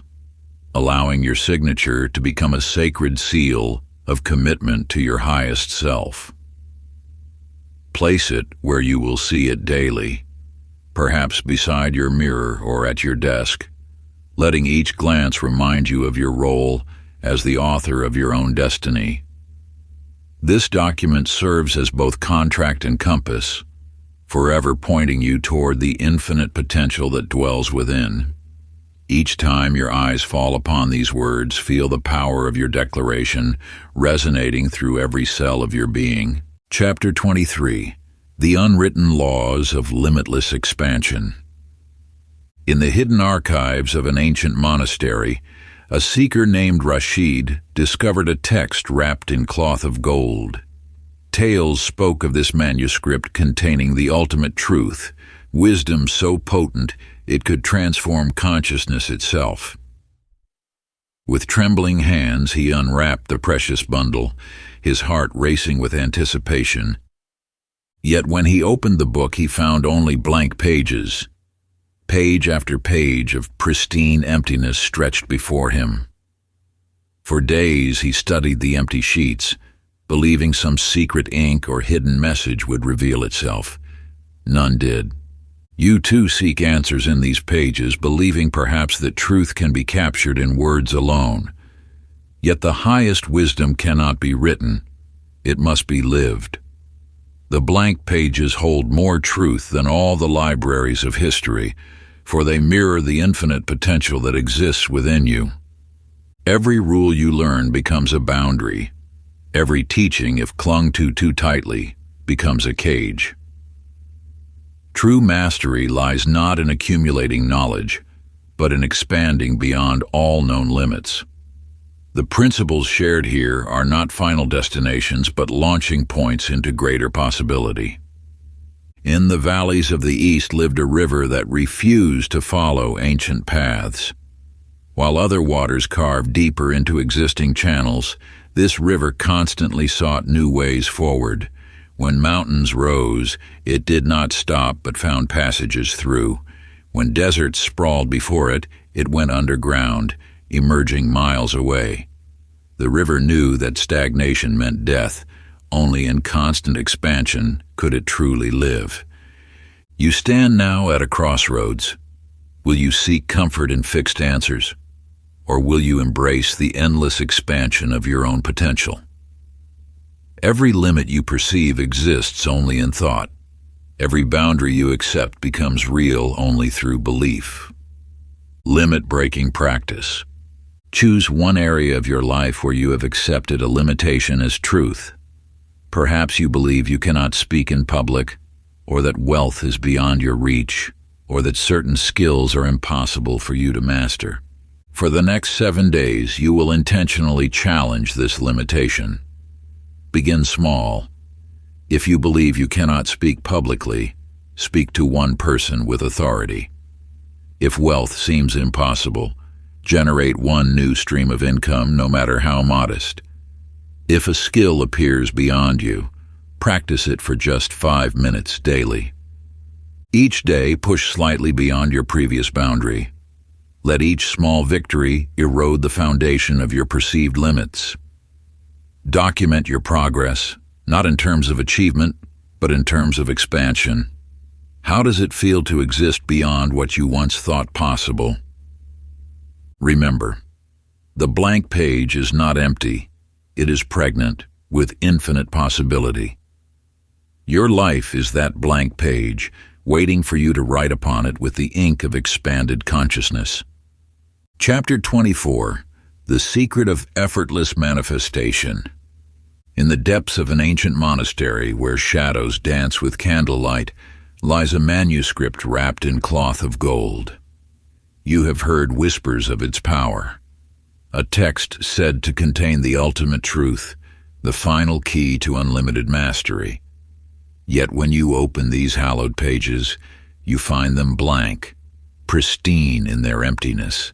allowing your signature to become a sacred seal of commitment to your highest self. Place it where you will see it daily, perhaps beside your mirror or at your desk, letting each glance remind you of your role as the author of your own destiny. This document serves as both contract and compass, forever pointing you toward the infinite potential that dwells within. Each time your eyes fall upon these words, feel the power of your declaration resonating through every cell of your being. Chapter 23. The Unwritten Laws of Limitless Expansion. In the hidden archives of an ancient monastery, a seeker named Rashid discovered a text wrapped in cloth of gold. Tales spoke of this manuscript containing the ultimate truth, wisdom so potent it could transform consciousness itself. With trembling hands, he unwrapped the precious bundle, his heart racing with anticipation. Yet when he opened the book, he found only blank pages. Page after page of pristine emptiness stretched before him. For days he studied the empty sheets, believing some secret ink or hidden message would reveal itself. None did. You too seek answers in these pages, believing perhaps that truth can be captured in words alone. Yet the highest wisdom cannot be written. It must be lived. The blank pages hold more truth than all the libraries of history, for they mirror the infinite potential that exists within you. Every rule you learn becomes a boundary. Every teaching, if clung to too tightly, becomes a cage. True mastery lies not in accumulating knowledge, but in expanding beyond all known limits. The principles shared here are not final destinations, but launching points into greater possibility. In the valleys of the east lived a river that refused to follow ancient paths. While other waters carved deeper into existing channels, this river constantly sought new ways forward. When mountains rose, it did not stop but found passages through. When deserts sprawled before it, it went underground, emerging miles away. The river knew that stagnation meant death. Only in constant expansion could it truly live. You stand now at a crossroads. Will you seek comfort in fixed answers? Or will you embrace the endless expansion of your own potential? Every limit you perceive exists only in thought. Every boundary you accept becomes real only through belief. Limit-breaking practice. Choose one area of your life where you have accepted a limitation as truth. Perhaps you believe you cannot speak in public, or that wealth is beyond your reach, or that certain skills are impossible for you to master. For the next 7 days, you will intentionally challenge this limitation. Begin small. If you believe you cannot speak publicly, speak to one person with authority. If wealth seems impossible, generate one new stream of income, no matter how modest. If a skill appears beyond you, practice it for just 5 minutes daily. Each day, push slightly beyond your previous boundary. Let each small victory erode the foundation of your perceived limits. Document your progress, not in terms of achievement, but in terms of expansion. How does it feel to exist beyond what you once thought possible? Remember, the blank page is not empty. It is pregnant with infinite possibility. Your life is that blank page, waiting for you to write upon it with the ink of expanded consciousness. Chapter 24, The Secret of Effortless Manifestation. In the depths of an ancient monastery where shadows dance with candlelight lies a manuscript wrapped in cloth of gold. You have heard whispers of its power. A text said to contain the ultimate truth, the final key to unlimited mastery. Yet when you open these hallowed pages, you find them blank, pristine in their emptiness.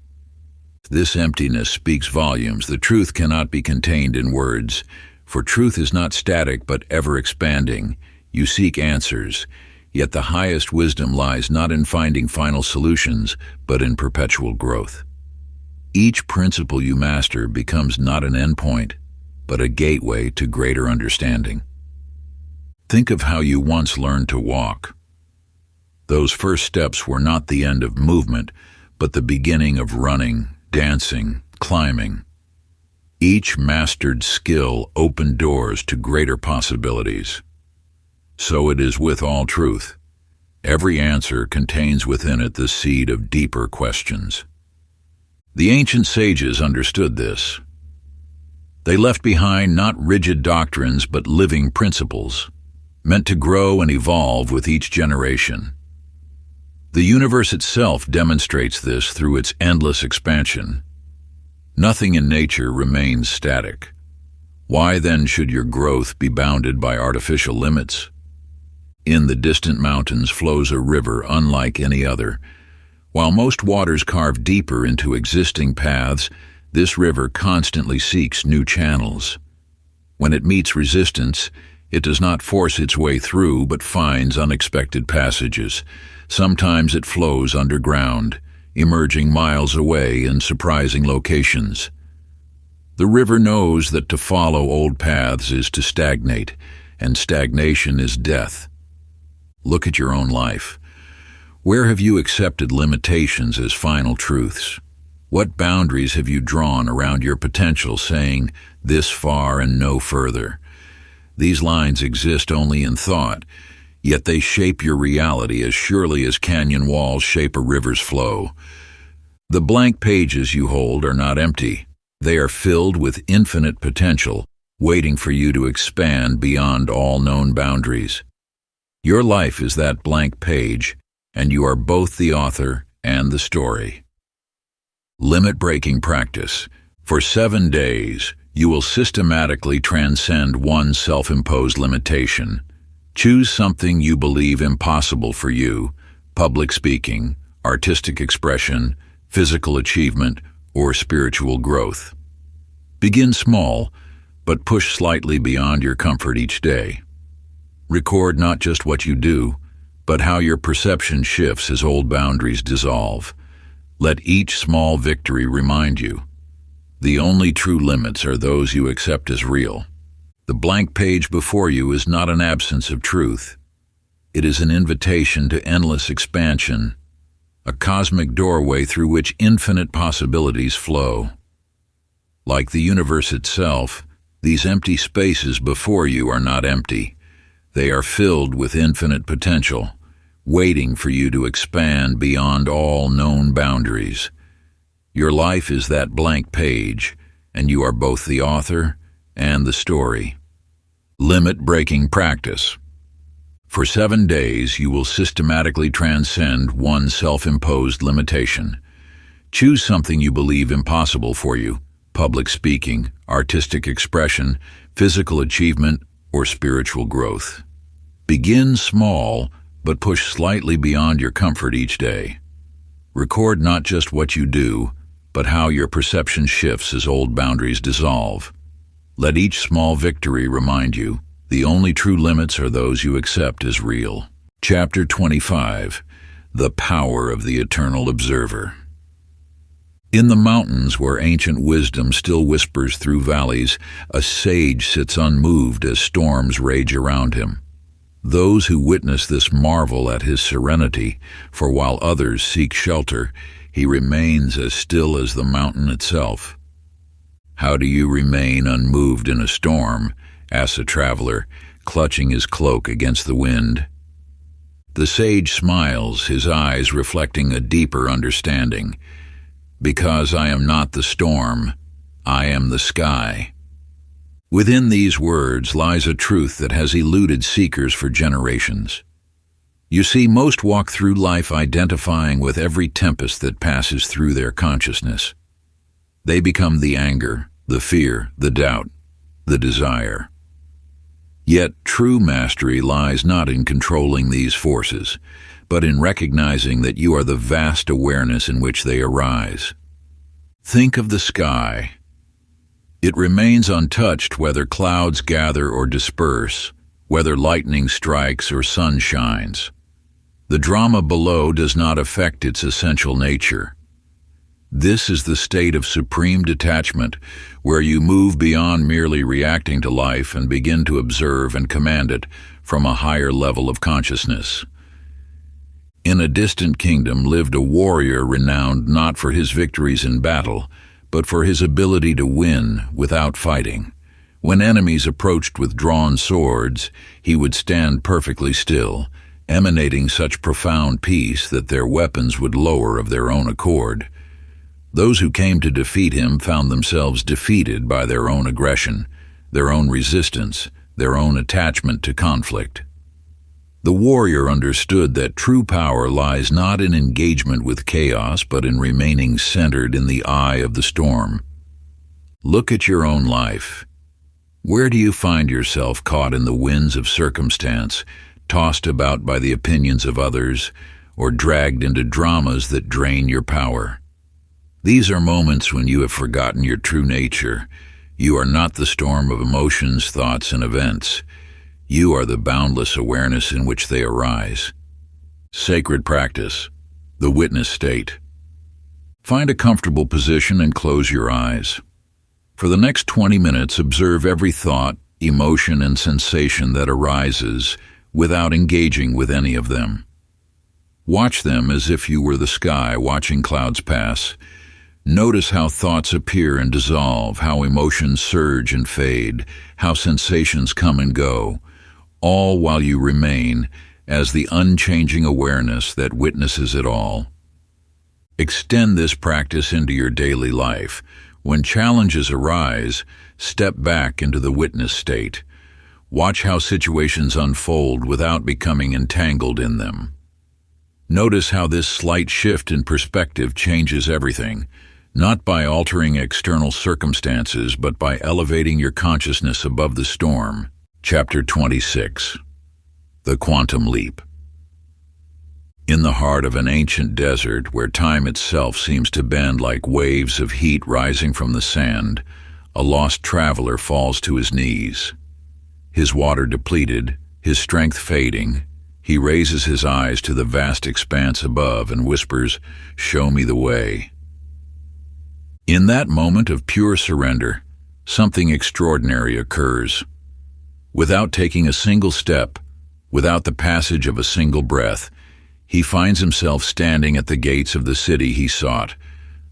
This emptiness speaks volumes. The truth cannot be contained in words, for truth is not static but ever expanding. You seek answers, yet the highest wisdom lies not in finding final solutions, but in perpetual growth. Each principle you master becomes not an endpoint, but a gateway to greater understanding. Think of how you once learned to walk. Those first steps were not the end of movement, but the beginning of running, dancing, climbing. Each mastered skill opened doors to greater possibilities. So it is with all truth. Every answer contains within it the seed of deeper questions. The ancient sages understood this. They left behind not rigid doctrines but living principles, meant to grow and evolve with each generation. The universe itself demonstrates this through its endless expansion. Nothing in nature remains static. Why then should your growth be bounded by artificial limits? In the distant mountains flows a river unlike any other. While most waters carve deeper into existing paths, this river constantly seeks new channels. When it meets resistance, it does not force its way through but finds unexpected passages. Sometimes it flows underground, emerging miles away in surprising locations. The river knows that to follow old paths is to stagnate, and stagnation is death. Look at your own life. Where have you accepted limitations as final truths? What boundaries have you drawn around your potential, saying, "This far and no further"? These lines exist only in thought, yet they shape your reality as surely as canyon walls shape a river's flow. The blank pages you hold are not empty. They are filled with infinite potential, waiting for you to expand beyond all known boundaries. Your life is that blank page, and you are both the author and the story. Limit-breaking practice. For 7 days, you will systematically transcend one self-imposed limitation. Choose something you believe impossible for you: public speaking, artistic expression, physical achievement, or spiritual growth. Begin small, but push slightly beyond your comfort each day. Record not just what you do, but how your perception shifts as old boundaries dissolve. Let each small victory remind you: the only true limits are those you accept as real. The blank page before you is not an absence of truth. It is an invitation to endless expansion, a cosmic doorway through which infinite possibilities flow. Like the universe itself, these empty spaces before you are not empty. They are filled with infinite potential, waiting for you to expand beyond all known boundaries. Your life is that blank page, and you are both the author and the story. Limit-breaking practice. For 7 days, you will systematically transcend one self-imposed limitation. Choose something you believe impossible for you: public speaking, artistic expression, physical achievement, or spiritual growth. Begin small, but push slightly beyond your comfort each day. Record not just what you do, but how your perception shifts as old boundaries dissolve. Let each small victory remind you: the only true limits are those you accept as real. Chapter 25. The Power of the Eternal Observer. In the mountains where ancient wisdom still whispers through valleys, a sage sits unmoved as storms rage around him. Those who witness this marvel at his serenity, for while others seek shelter, he remains as still as the mountain itself. "How do you remain unmoved in a storm?" asks a traveler, clutching his cloak against the wind. The sage smiles, his eyes reflecting a deeper understanding. "Because I am not the storm, I am the sky." Within these words lies a truth that has eluded seekers for generations. You see, most walk through life identifying with every tempest that passes through their consciousness. They become the anger, the fear, the doubt, the desire. Yet true mastery lies not in controlling these forces, but in recognizing that you are the vast awareness in which they arise. Think of the sky. It remains untouched whether clouds gather or disperse, whether lightning strikes or sun shines. The drama below does not affect its essential nature. This is the state of supreme detachment, where you move beyond merely reacting to life and begin to observe and command it from a higher level of consciousness. In a distant kingdom lived a warrior renowned not for his victories in battle, but for his ability to win without fighting. When enemies approached with drawn swords, he would stand perfectly still, emanating such profound peace that their weapons would lower of their own accord. Those who came to defeat him found themselves defeated by their own aggression, their own resistance, their own attachment to conflict. The warrior understood that true power lies not in engagement with chaos, but in remaining centered in the eye of the storm. Look at your own life. Where do you find yourself caught in the winds of circumstance, tossed about by the opinions of others, or dragged into dramas that drain your power? These are moments when you have forgotten your true nature. You are not the storm of emotions, thoughts, and events. You are the boundless awareness in which they arise. Sacred practice, the witness state. Find a comfortable position and close your eyes. For the next 20 minutes, observe every thought, emotion, and sensation that arises without engaging with any of them. Watch them as if you were the sky watching clouds pass. Notice how thoughts appear and dissolve, how emotions surge and fade, how sensations come and go, all while you remain as the unchanging awareness that witnesses it all. Extend this practice into your daily life. When challenges arise, step back into the witness state. Watch how situations unfold without becoming entangled in them. Notice how this slight shift in perspective changes everything, not by altering external circumstances, but by elevating your consciousness above the storm. Chapter 26. The quantum leap. In the heart of an ancient desert where time itself seems to bend like waves of heat rising from the sand, a lost traveler falls to his knees. His water depleted, his strength fading, he raises his eyes to the vast expanse above and whispers, "Show me the way." In that moment of pure surrender, something extraordinary occurs. Without taking a single step, without the passage of a single breath, he finds himself standing at the gates of the city he sought,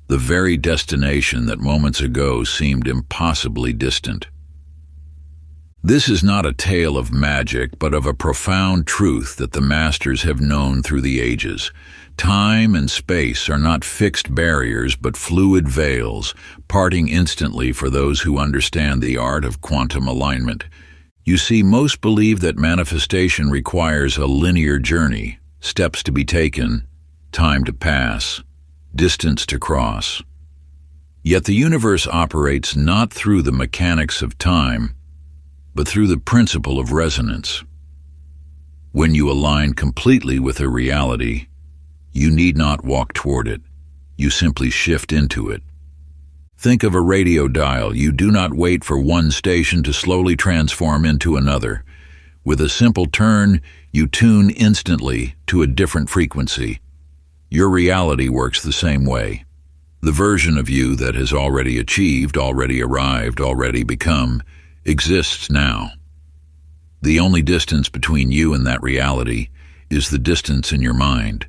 the very destination that moments ago seemed impossibly distant. This is not a tale of magic, but of a profound truth that the masters have known through the ages. Time and space are not fixed barriers, but fluid veils, parting instantly for those who understand the art of quantum alignment. You see, most believe that manifestation requires a linear journey, steps to be taken, time to pass, distance to cross. Yet the universe operates not through the mechanics of time, but through the principle of resonance. When you align completely with a reality, you need not walk toward it, you simply shift into it. Think of a radio dial. You do not wait for one station to slowly transform into another. With a simple turn, you tune instantly to a different frequency. Your reality works the same way. The version of you that has already achieved, already arrived, already become, exists now. The only distance between you and that reality is the distance in your mind.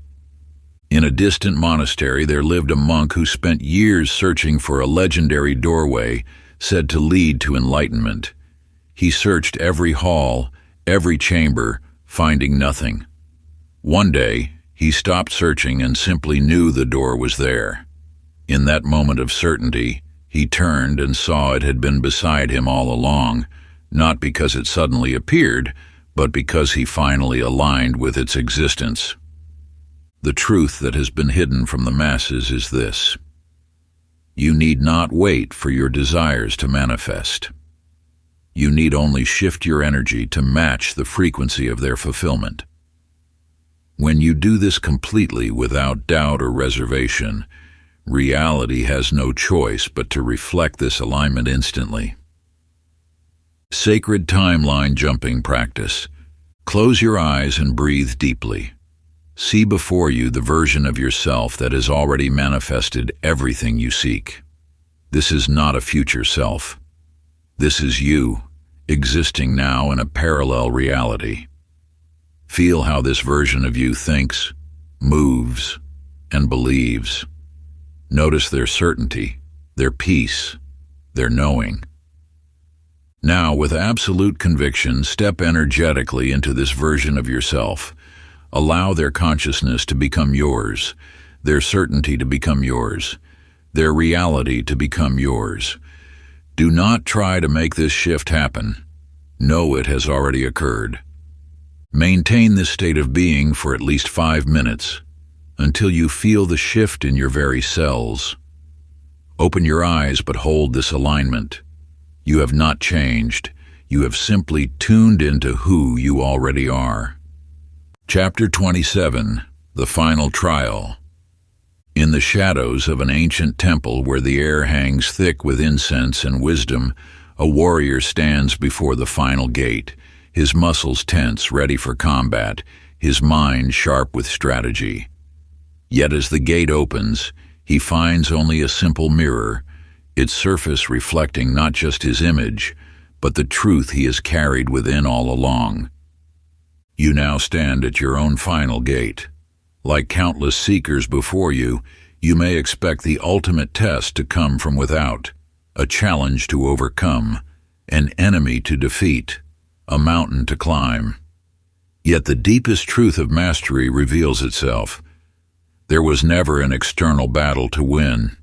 In a distant monastery, there lived a monk who spent years searching for a legendary doorway said to lead to enlightenment. He searched every hall, every chamber, finding nothing. One day, he stopped searching and simply knew the door was there. In that moment of certainty, he turned and saw it had been beside him all along, not because it suddenly appeared, but because he finally aligned with its existence. The truth that has been hidden from the masses is this: you need not wait for your desires to manifest. You need only shift your energy to match the frequency of their fulfillment. When you do this completely without doubt or reservation, reality has no choice but to reflect this alignment instantly. Sacred timeline jumping practice. Close your eyes and breathe deeply. See before you the version of yourself that has already manifested everything you seek. This is not a future self. This is you, existing now in a parallel reality. Feel how this version of you thinks, moves, and believes. Notice their certainty, their peace, their knowing. Now, with absolute conviction, step energetically into this version of yourself. Allow their consciousness to become yours, their certainty to become yours, their reality to become yours. Do not try to make this shift happen. Know it has already occurred. Maintain this state of being for at least 5 minutes, until you feel the shift in your very cells. Open your eyes, but hold this alignment. You have not changed. You have simply tuned into who you already are. Chapter 27. The Final Trial. In the shadows of an ancient temple where the air hangs thick with incense and wisdom, a warrior stands before the final gate, his muscles tense, ready for combat, his mind sharp with strategy. Yet as the gate opens, he finds only a simple mirror, its surface reflecting not just his image, but the truth he has carried within all along. You now stand at your own final gate. Like countless seekers before you, you may expect the ultimate test to come from without, a challenge to overcome, an enemy to defeat, a mountain to climb. Yet the deepest truth of mastery reveals itself. There was never an external battle to win.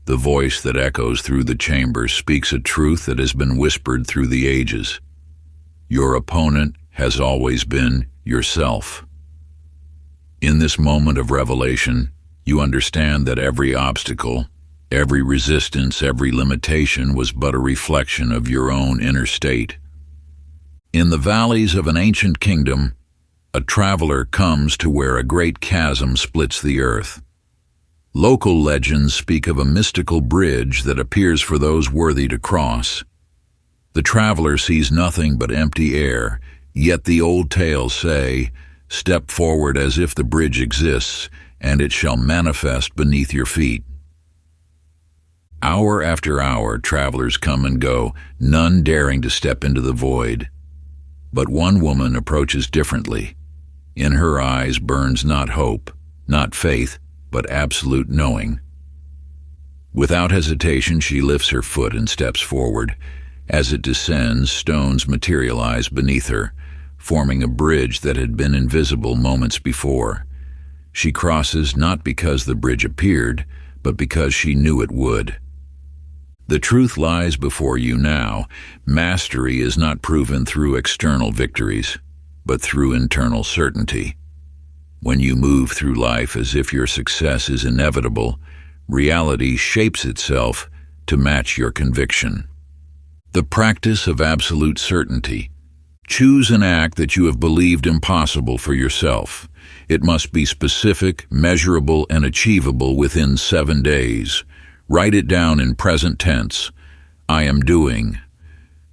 The voice that echoes through the chamber speaks a truth that has been whispered through the ages. Your opponent has always been yourself. In this moment of revelation, you understand that every obstacle, every resistance, every limitation was but a reflection of your own inner state. In the valleys of an ancient kingdom, a traveler comes to where a great chasm splits the earth. Local legends speak of a mystical bridge that appears for those worthy to cross. The traveler sees nothing but empty air, yet the old tales say, "Step forward as if the bridge exists, and it shall manifest beneath your feet." Hour after hour, travelers come and go, none daring to step into the void. But one woman approaches differently. In her eyes burns not hope, not faith, but absolute knowing. Without hesitation, she lifts her foot and steps forward. As it descends, stones materialize beneath her, forming a bridge that had been invisible moments before. She crosses not because the bridge appeared, but because she knew it would. The truth lies before you now. Mastery is not proven through external victories, but through internal certainty. When you move through life as if your success is inevitable, reality shapes itself to match your conviction. The practice of absolute certainty. Choose an act that you have believed impossible for yourself. It must be specific, measurable, and achievable within 7 days. Write it down in present tense. I am doing,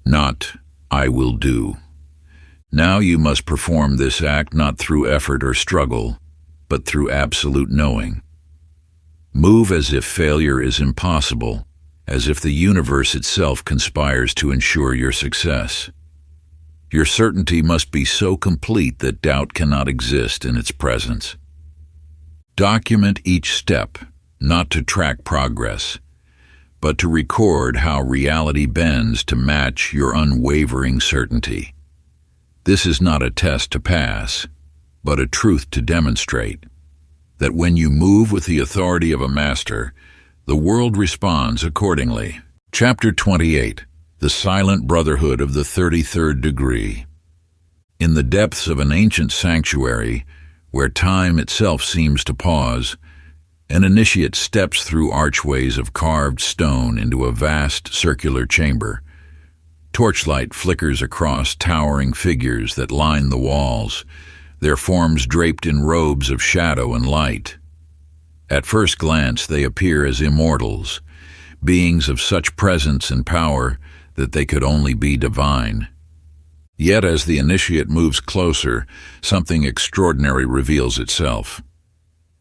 not I will do. Now you must perform this act not through effort or struggle, but through absolute knowing. Move as if failure is impossible, as if the universe itself conspires to ensure your success. Your certainty must be so complete that doubt cannot exist in its presence. Document each step, not to track progress, but to record how reality bends to match your unwavering certainty. This is not a test to pass, but a truth to demonstrate, that when you move with the authority of a master, the world responds accordingly. Chapter 28. The Silent Brotherhood of the 33rd Degree. In the depths of an ancient sanctuary, where time itself seems to pause, an initiate steps through archways of carved stone into a vast circular chamber. Torchlight flickers across towering figures that line the walls, their forms draped in robes of shadow and light. At first glance, they appear as immortals, beings of such presence and power that they could only be divine. Yet as the initiate moves closer, something extraordinary reveals itself.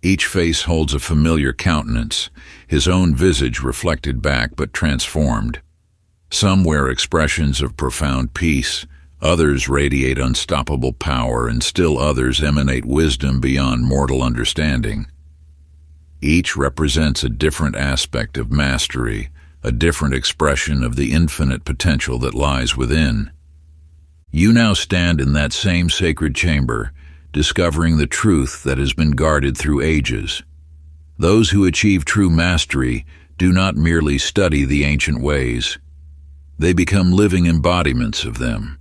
Each face holds a familiar countenance, his own visage reflected back but transformed. Some wear expressions of profound peace, others radiate unstoppable power, and still others emanate wisdom beyond mortal understanding. Each represents a different aspect of mastery, a different expression of the infinite potential that lies within. You now stand in that same sacred chamber, discovering the truth that has been guarded through ages. Those who achieve true mastery do not merely study the ancient ways. They become living embodiments of them.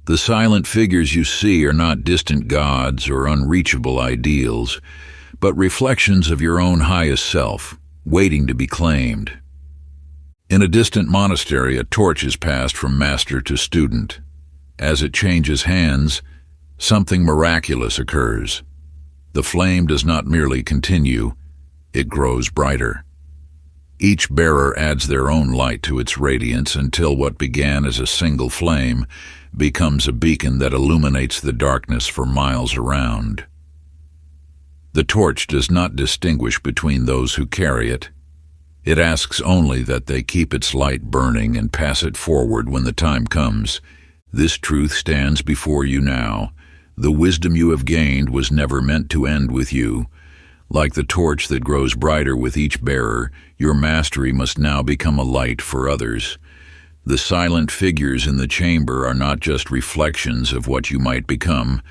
The silent figures you see are not distant gods or unreachable ideals, but reflections of your own highest self, waiting to be claimed. In a distant monastery, a torch is passed from master to student. As it changes hands, something miraculous occurs. The flame does not merely continue, it grows brighter. Each bearer adds their own light to its radiance until what began as a single flame becomes a beacon that illuminates the darkness for miles around. The torch does not distinguish between those who carry it. It asks only that they keep its light burning and pass it forward when the time comes. This truth stands before you now. The wisdom you have gained was never meant to end with you. Like the torch that grows brighter with each bearer, your mastery must now become a light for others. The silent figures in the chamber are not just reflections of what you might become.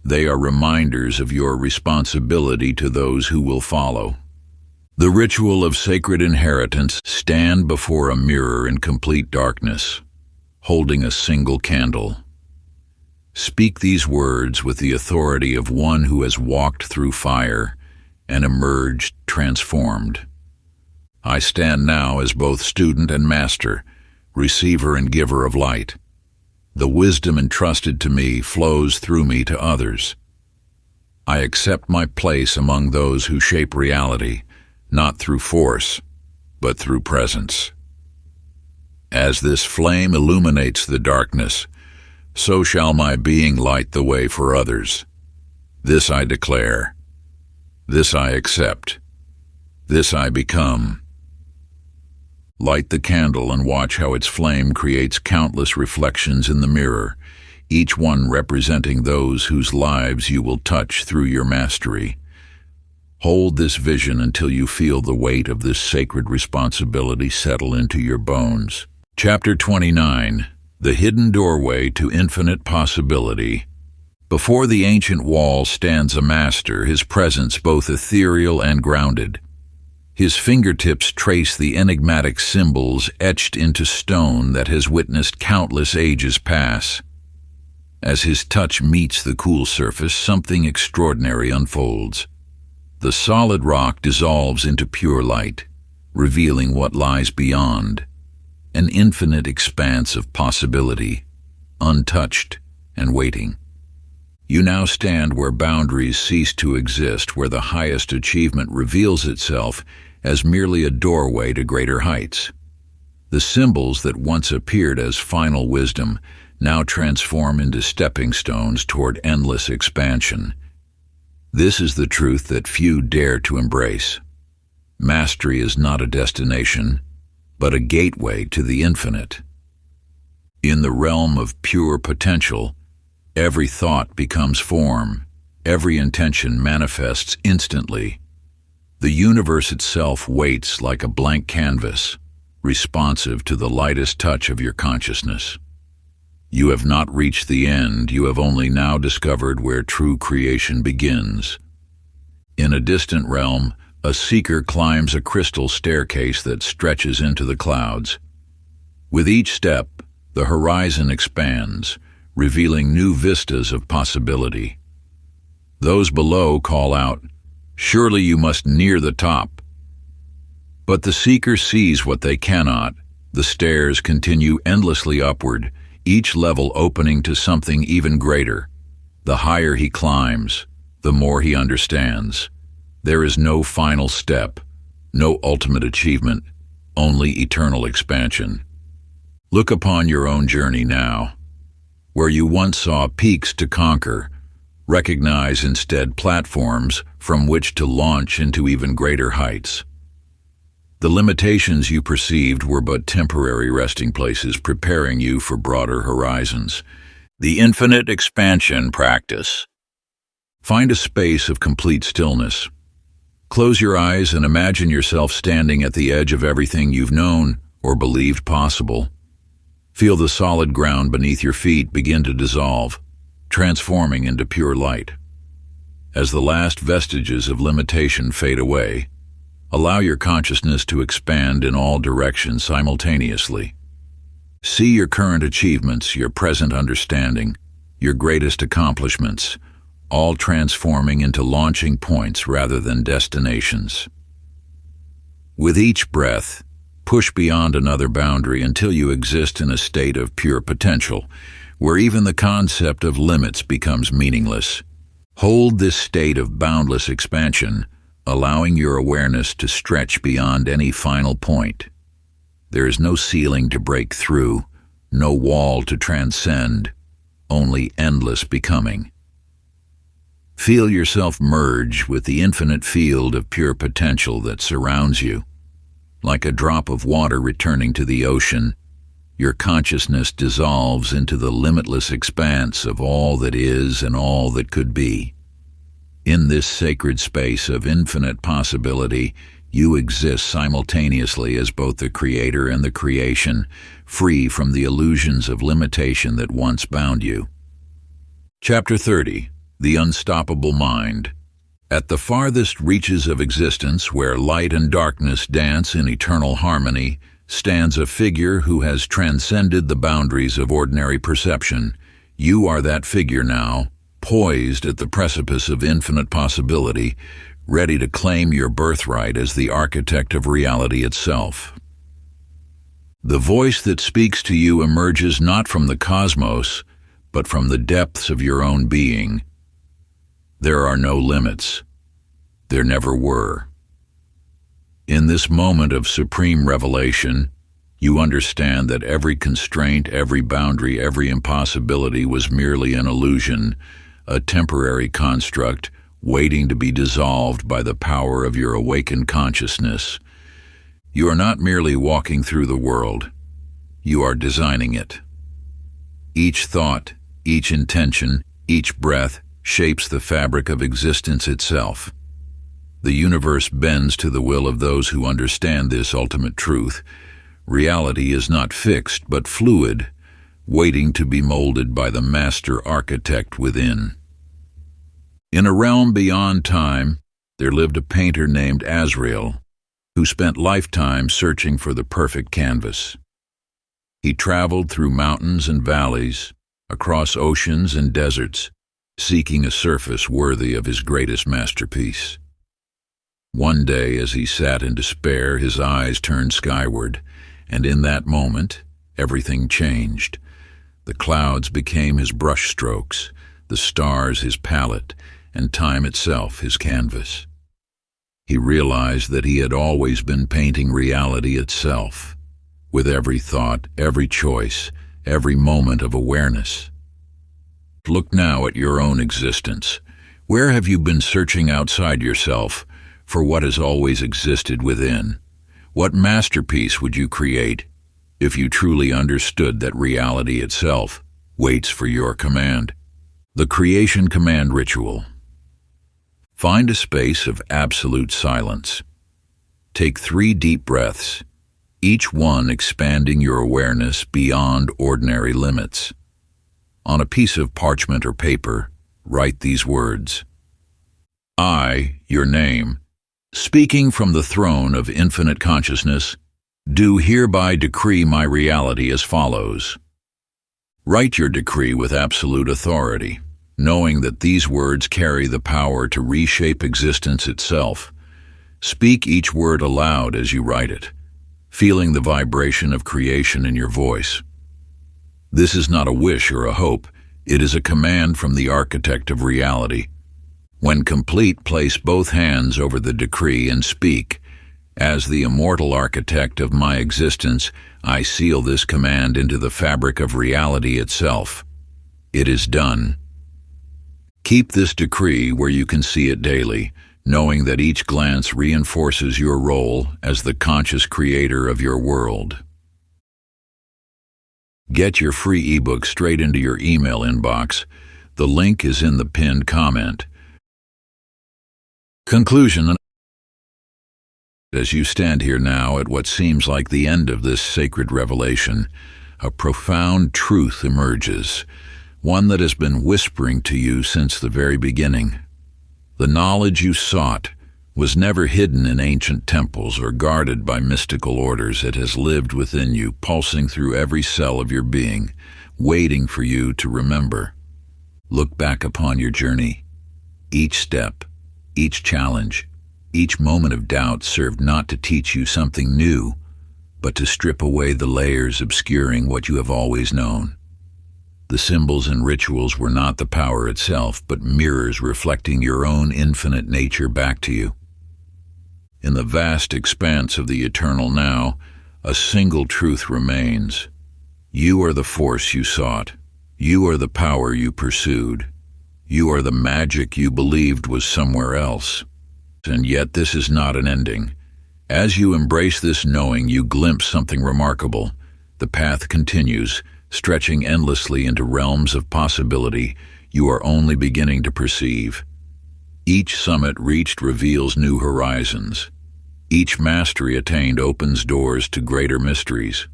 They are reminders of your responsibility to those who will follow. The ritual of sacred inheritance. Stand before a mirror in complete darkness, holding a single candle. Speak these words with the authority of one who has walked through fire and emerged transformed. I stand now as both student and master, receiver and giver of light. The wisdom entrusted to me flows through me to others. I accept my place among those who shape reality, not through force, but through presence. As this flame illuminates the darkness, so shall my being light the way for others. This I declare. This I accept. This I become. Light the candle and watch how its flame creates countless reflections in the mirror, each one representing those whose lives you will touch through your mastery. Hold this vision until you feel the weight of this sacred responsibility settle into your bones. Chapter 29. The Hidden Doorway to Infinite Possibility. Before the ancient wall stands a master, his presence both ethereal and grounded. His fingertips trace the enigmatic symbols etched into stone that has witnessed countless ages pass. As his touch meets the cool surface, something extraordinary unfolds. The solid rock dissolves into pure light, revealing what lies beyond, an infinite expanse of possibility, untouched and waiting. You now stand where boundaries cease to exist, where the highest achievement reveals itself as merely a doorway to greater heights. The symbols that once appeared as final wisdom now transform into stepping stones toward endless expansion. This is the truth that few dare to embrace. Mastery is not a destination, but a gateway to the infinite. In the realm of pure potential, every thought becomes form, every intention manifests instantly. The universe itself waits like a blank canvas, responsive to the lightest touch of your consciousness. You have not reached the end, you have only now discovered where true creation begins. In a distant realm, a seeker climbs a crystal staircase that stretches into the clouds. With each step, the horizon expands, revealing new vistas of possibility. Those below call out, "Surely you must near the top." But the seeker sees what they cannot. The stairs continue endlessly upward, each level opening to something even greater. The higher he climbs, the more he understands. There is no final step, no ultimate achievement, only eternal expansion. Look upon your own journey now. Where you once saw peaks to conquer, recognize instead platforms from which to launch into even greater heights. The limitations you perceived were but temporary resting places preparing you for broader horizons. The Infinite Expansion Practice. Find a space of complete stillness. Close your eyes and imagine yourself standing at the edge of everything you've known or believed possible. Feel the solid ground beneath your feet begin to dissolve, transforming into pure light. As the last vestiges of limitation fade away, allow your consciousness to expand in all directions simultaneously. See your current achievements, your present understanding, your greatest accomplishments, all transforming into launching points rather than destinations. With each breath, push beyond another boundary until you exist in a state of pure potential, where even the concept of limits becomes meaningless. Hold this state of boundless expansion, allowing your awareness to stretch beyond any final point. There is no ceiling to break through, no wall to transcend, only endless becoming. Feel yourself merge with the infinite field of pure potential that surrounds you. Like a drop of water returning to the ocean, your consciousness dissolves into the limitless expanse of all that is and all that could be. In this sacred space of infinite possibility, you exist simultaneously as both the creator and the creation, free from the illusions of limitation that once bound you. Chapter 30. The Unstoppable Mind. At the farthest reaches of existence, where light and darkness dance in eternal harmony, stands a figure who has transcended the boundaries of ordinary perception. You are that figure now, poised at the precipice of infinite possibility, ready to claim your birthright as the architect of reality itself. The voice that speaks to you emerges not from the cosmos, but from the depths of your own being. There are no limits. There never were. In this moment of supreme revelation, you understand that every constraint, every boundary, every impossibility was merely an illusion, a temporary construct waiting to be dissolved by the power of your awakened consciousness. You are not merely walking through the world. You are designing it. Each thought, each intention, each breath shapes the fabric of existence itself. The universe bends to the will of those who understand this ultimate truth. Reality is not fixed, but fluid, waiting to be molded by the master architect within. In a realm beyond time, there lived a painter named Azrael, who spent lifetimes searching for the perfect canvas. He traveled through mountains and valleys, across oceans and deserts, seeking a surface worthy of his greatest masterpiece. One day, as he sat in despair, his eyes turned skyward, and in that moment, everything changed. The clouds became his brushstrokes, the stars his palette, and time itself his canvas. He realized that he had always been painting reality itself, with every thought, every choice, every moment of awareness. Look now at your own existence. Where have you been searching outside yourself for what has always existed within? What masterpiece would you create if you truly understood that reality itself waits for your command? The Creation Command Ritual. Find a space of absolute silence. Take 3 deep breaths, each one expanding your awareness beyond ordinary limits. On a piece of parchment or paper, write these words. I, your name, speaking from the throne of infinite consciousness, do hereby decree my reality as follows. Write your decree with absolute authority, knowing that these words carry the power to reshape existence itself. Speak each word aloud as you write it, feeling the vibration of creation in your voice. This is not a wish or a hope, it is a command from the architect of reality. When complete, place both hands over the decree and speak. As the immortal architect of my existence, I seal this command into the fabric of reality itself. It is done. Keep this decree where you can see it daily, knowing that each glance reinforces your role as the conscious creator of your world. Get your free ebook straight into your email inbox. The link is in the pinned comment. Conclusion. As you stand here now at what seems like the end of this sacred revelation, a profound truth emerges, one that has been whispering to you since the very beginning. The knowledge you sought was never hidden in ancient temples or guarded by mystical orders. It has lived within you, pulsing through every cell of your being, waiting for you to remember. Look back upon your journey. Each step, each challenge, each moment of doubt served not to teach you something new, but to strip away the layers obscuring what you have always known. The symbols and rituals were not the power itself, but mirrors reflecting your own infinite nature back to you. In the vast expanse of the eternal now, a single truth remains. You are the force you sought. You are the power you pursued. You are the magic you believed was somewhere else. And yet this is not an ending. As you embrace this knowing, you glimpse something remarkable. The path continues, stretching endlessly into realms of possibility you are only beginning to perceive. Each summit reached reveals new horizons. Each mastery attained opens doors to greater mysteries.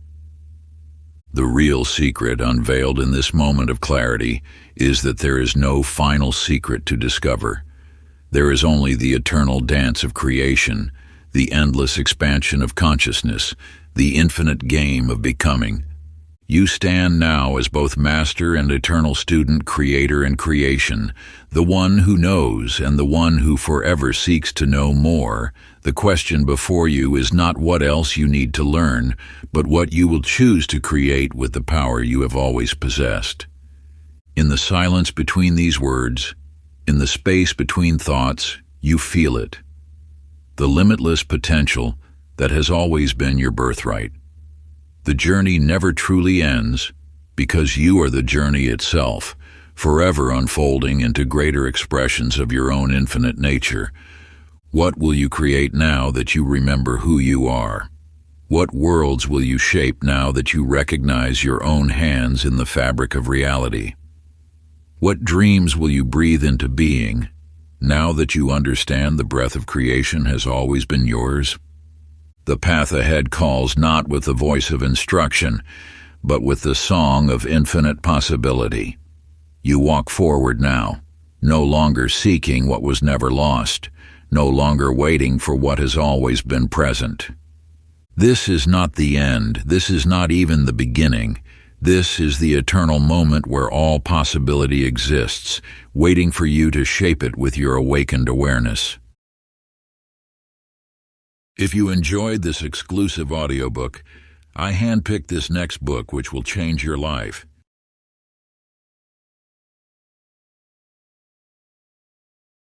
The real secret unveiled in this moment of clarity is that there is no final secret to discover. There is only the eternal dance of creation, the endless expansion of consciousness, the infinite game of becoming. You stand now as both master and eternal student, creator and creation, the one who knows and the one who forever seeks to know more, The question before you is not what else you need to learn, but what you will choose to create with the power you have always possessed. In the silence between these words, in the space between thoughts, you feel it. The limitless potential that has always been your birthright. The journey never truly ends because you are the journey itself, forever unfolding into greater expressions of your own infinite nature. What will you create now that you remember who you are? What worlds will you shape now that you recognize your own hands in the fabric of reality? What dreams will you breathe into being now that you understand the breath of creation has always been yours? The path ahead calls not with the voice of instruction, but with the song of infinite possibility. You walk forward now, no longer seeking what was never lost, no longer waiting for what has always been present. This is not the end, this is not even the beginning. This is the eternal moment where all possibility exists, waiting for you to shape it with your awakened awareness. If you enjoyed this exclusive audiobook, I handpicked this next book which will change your life.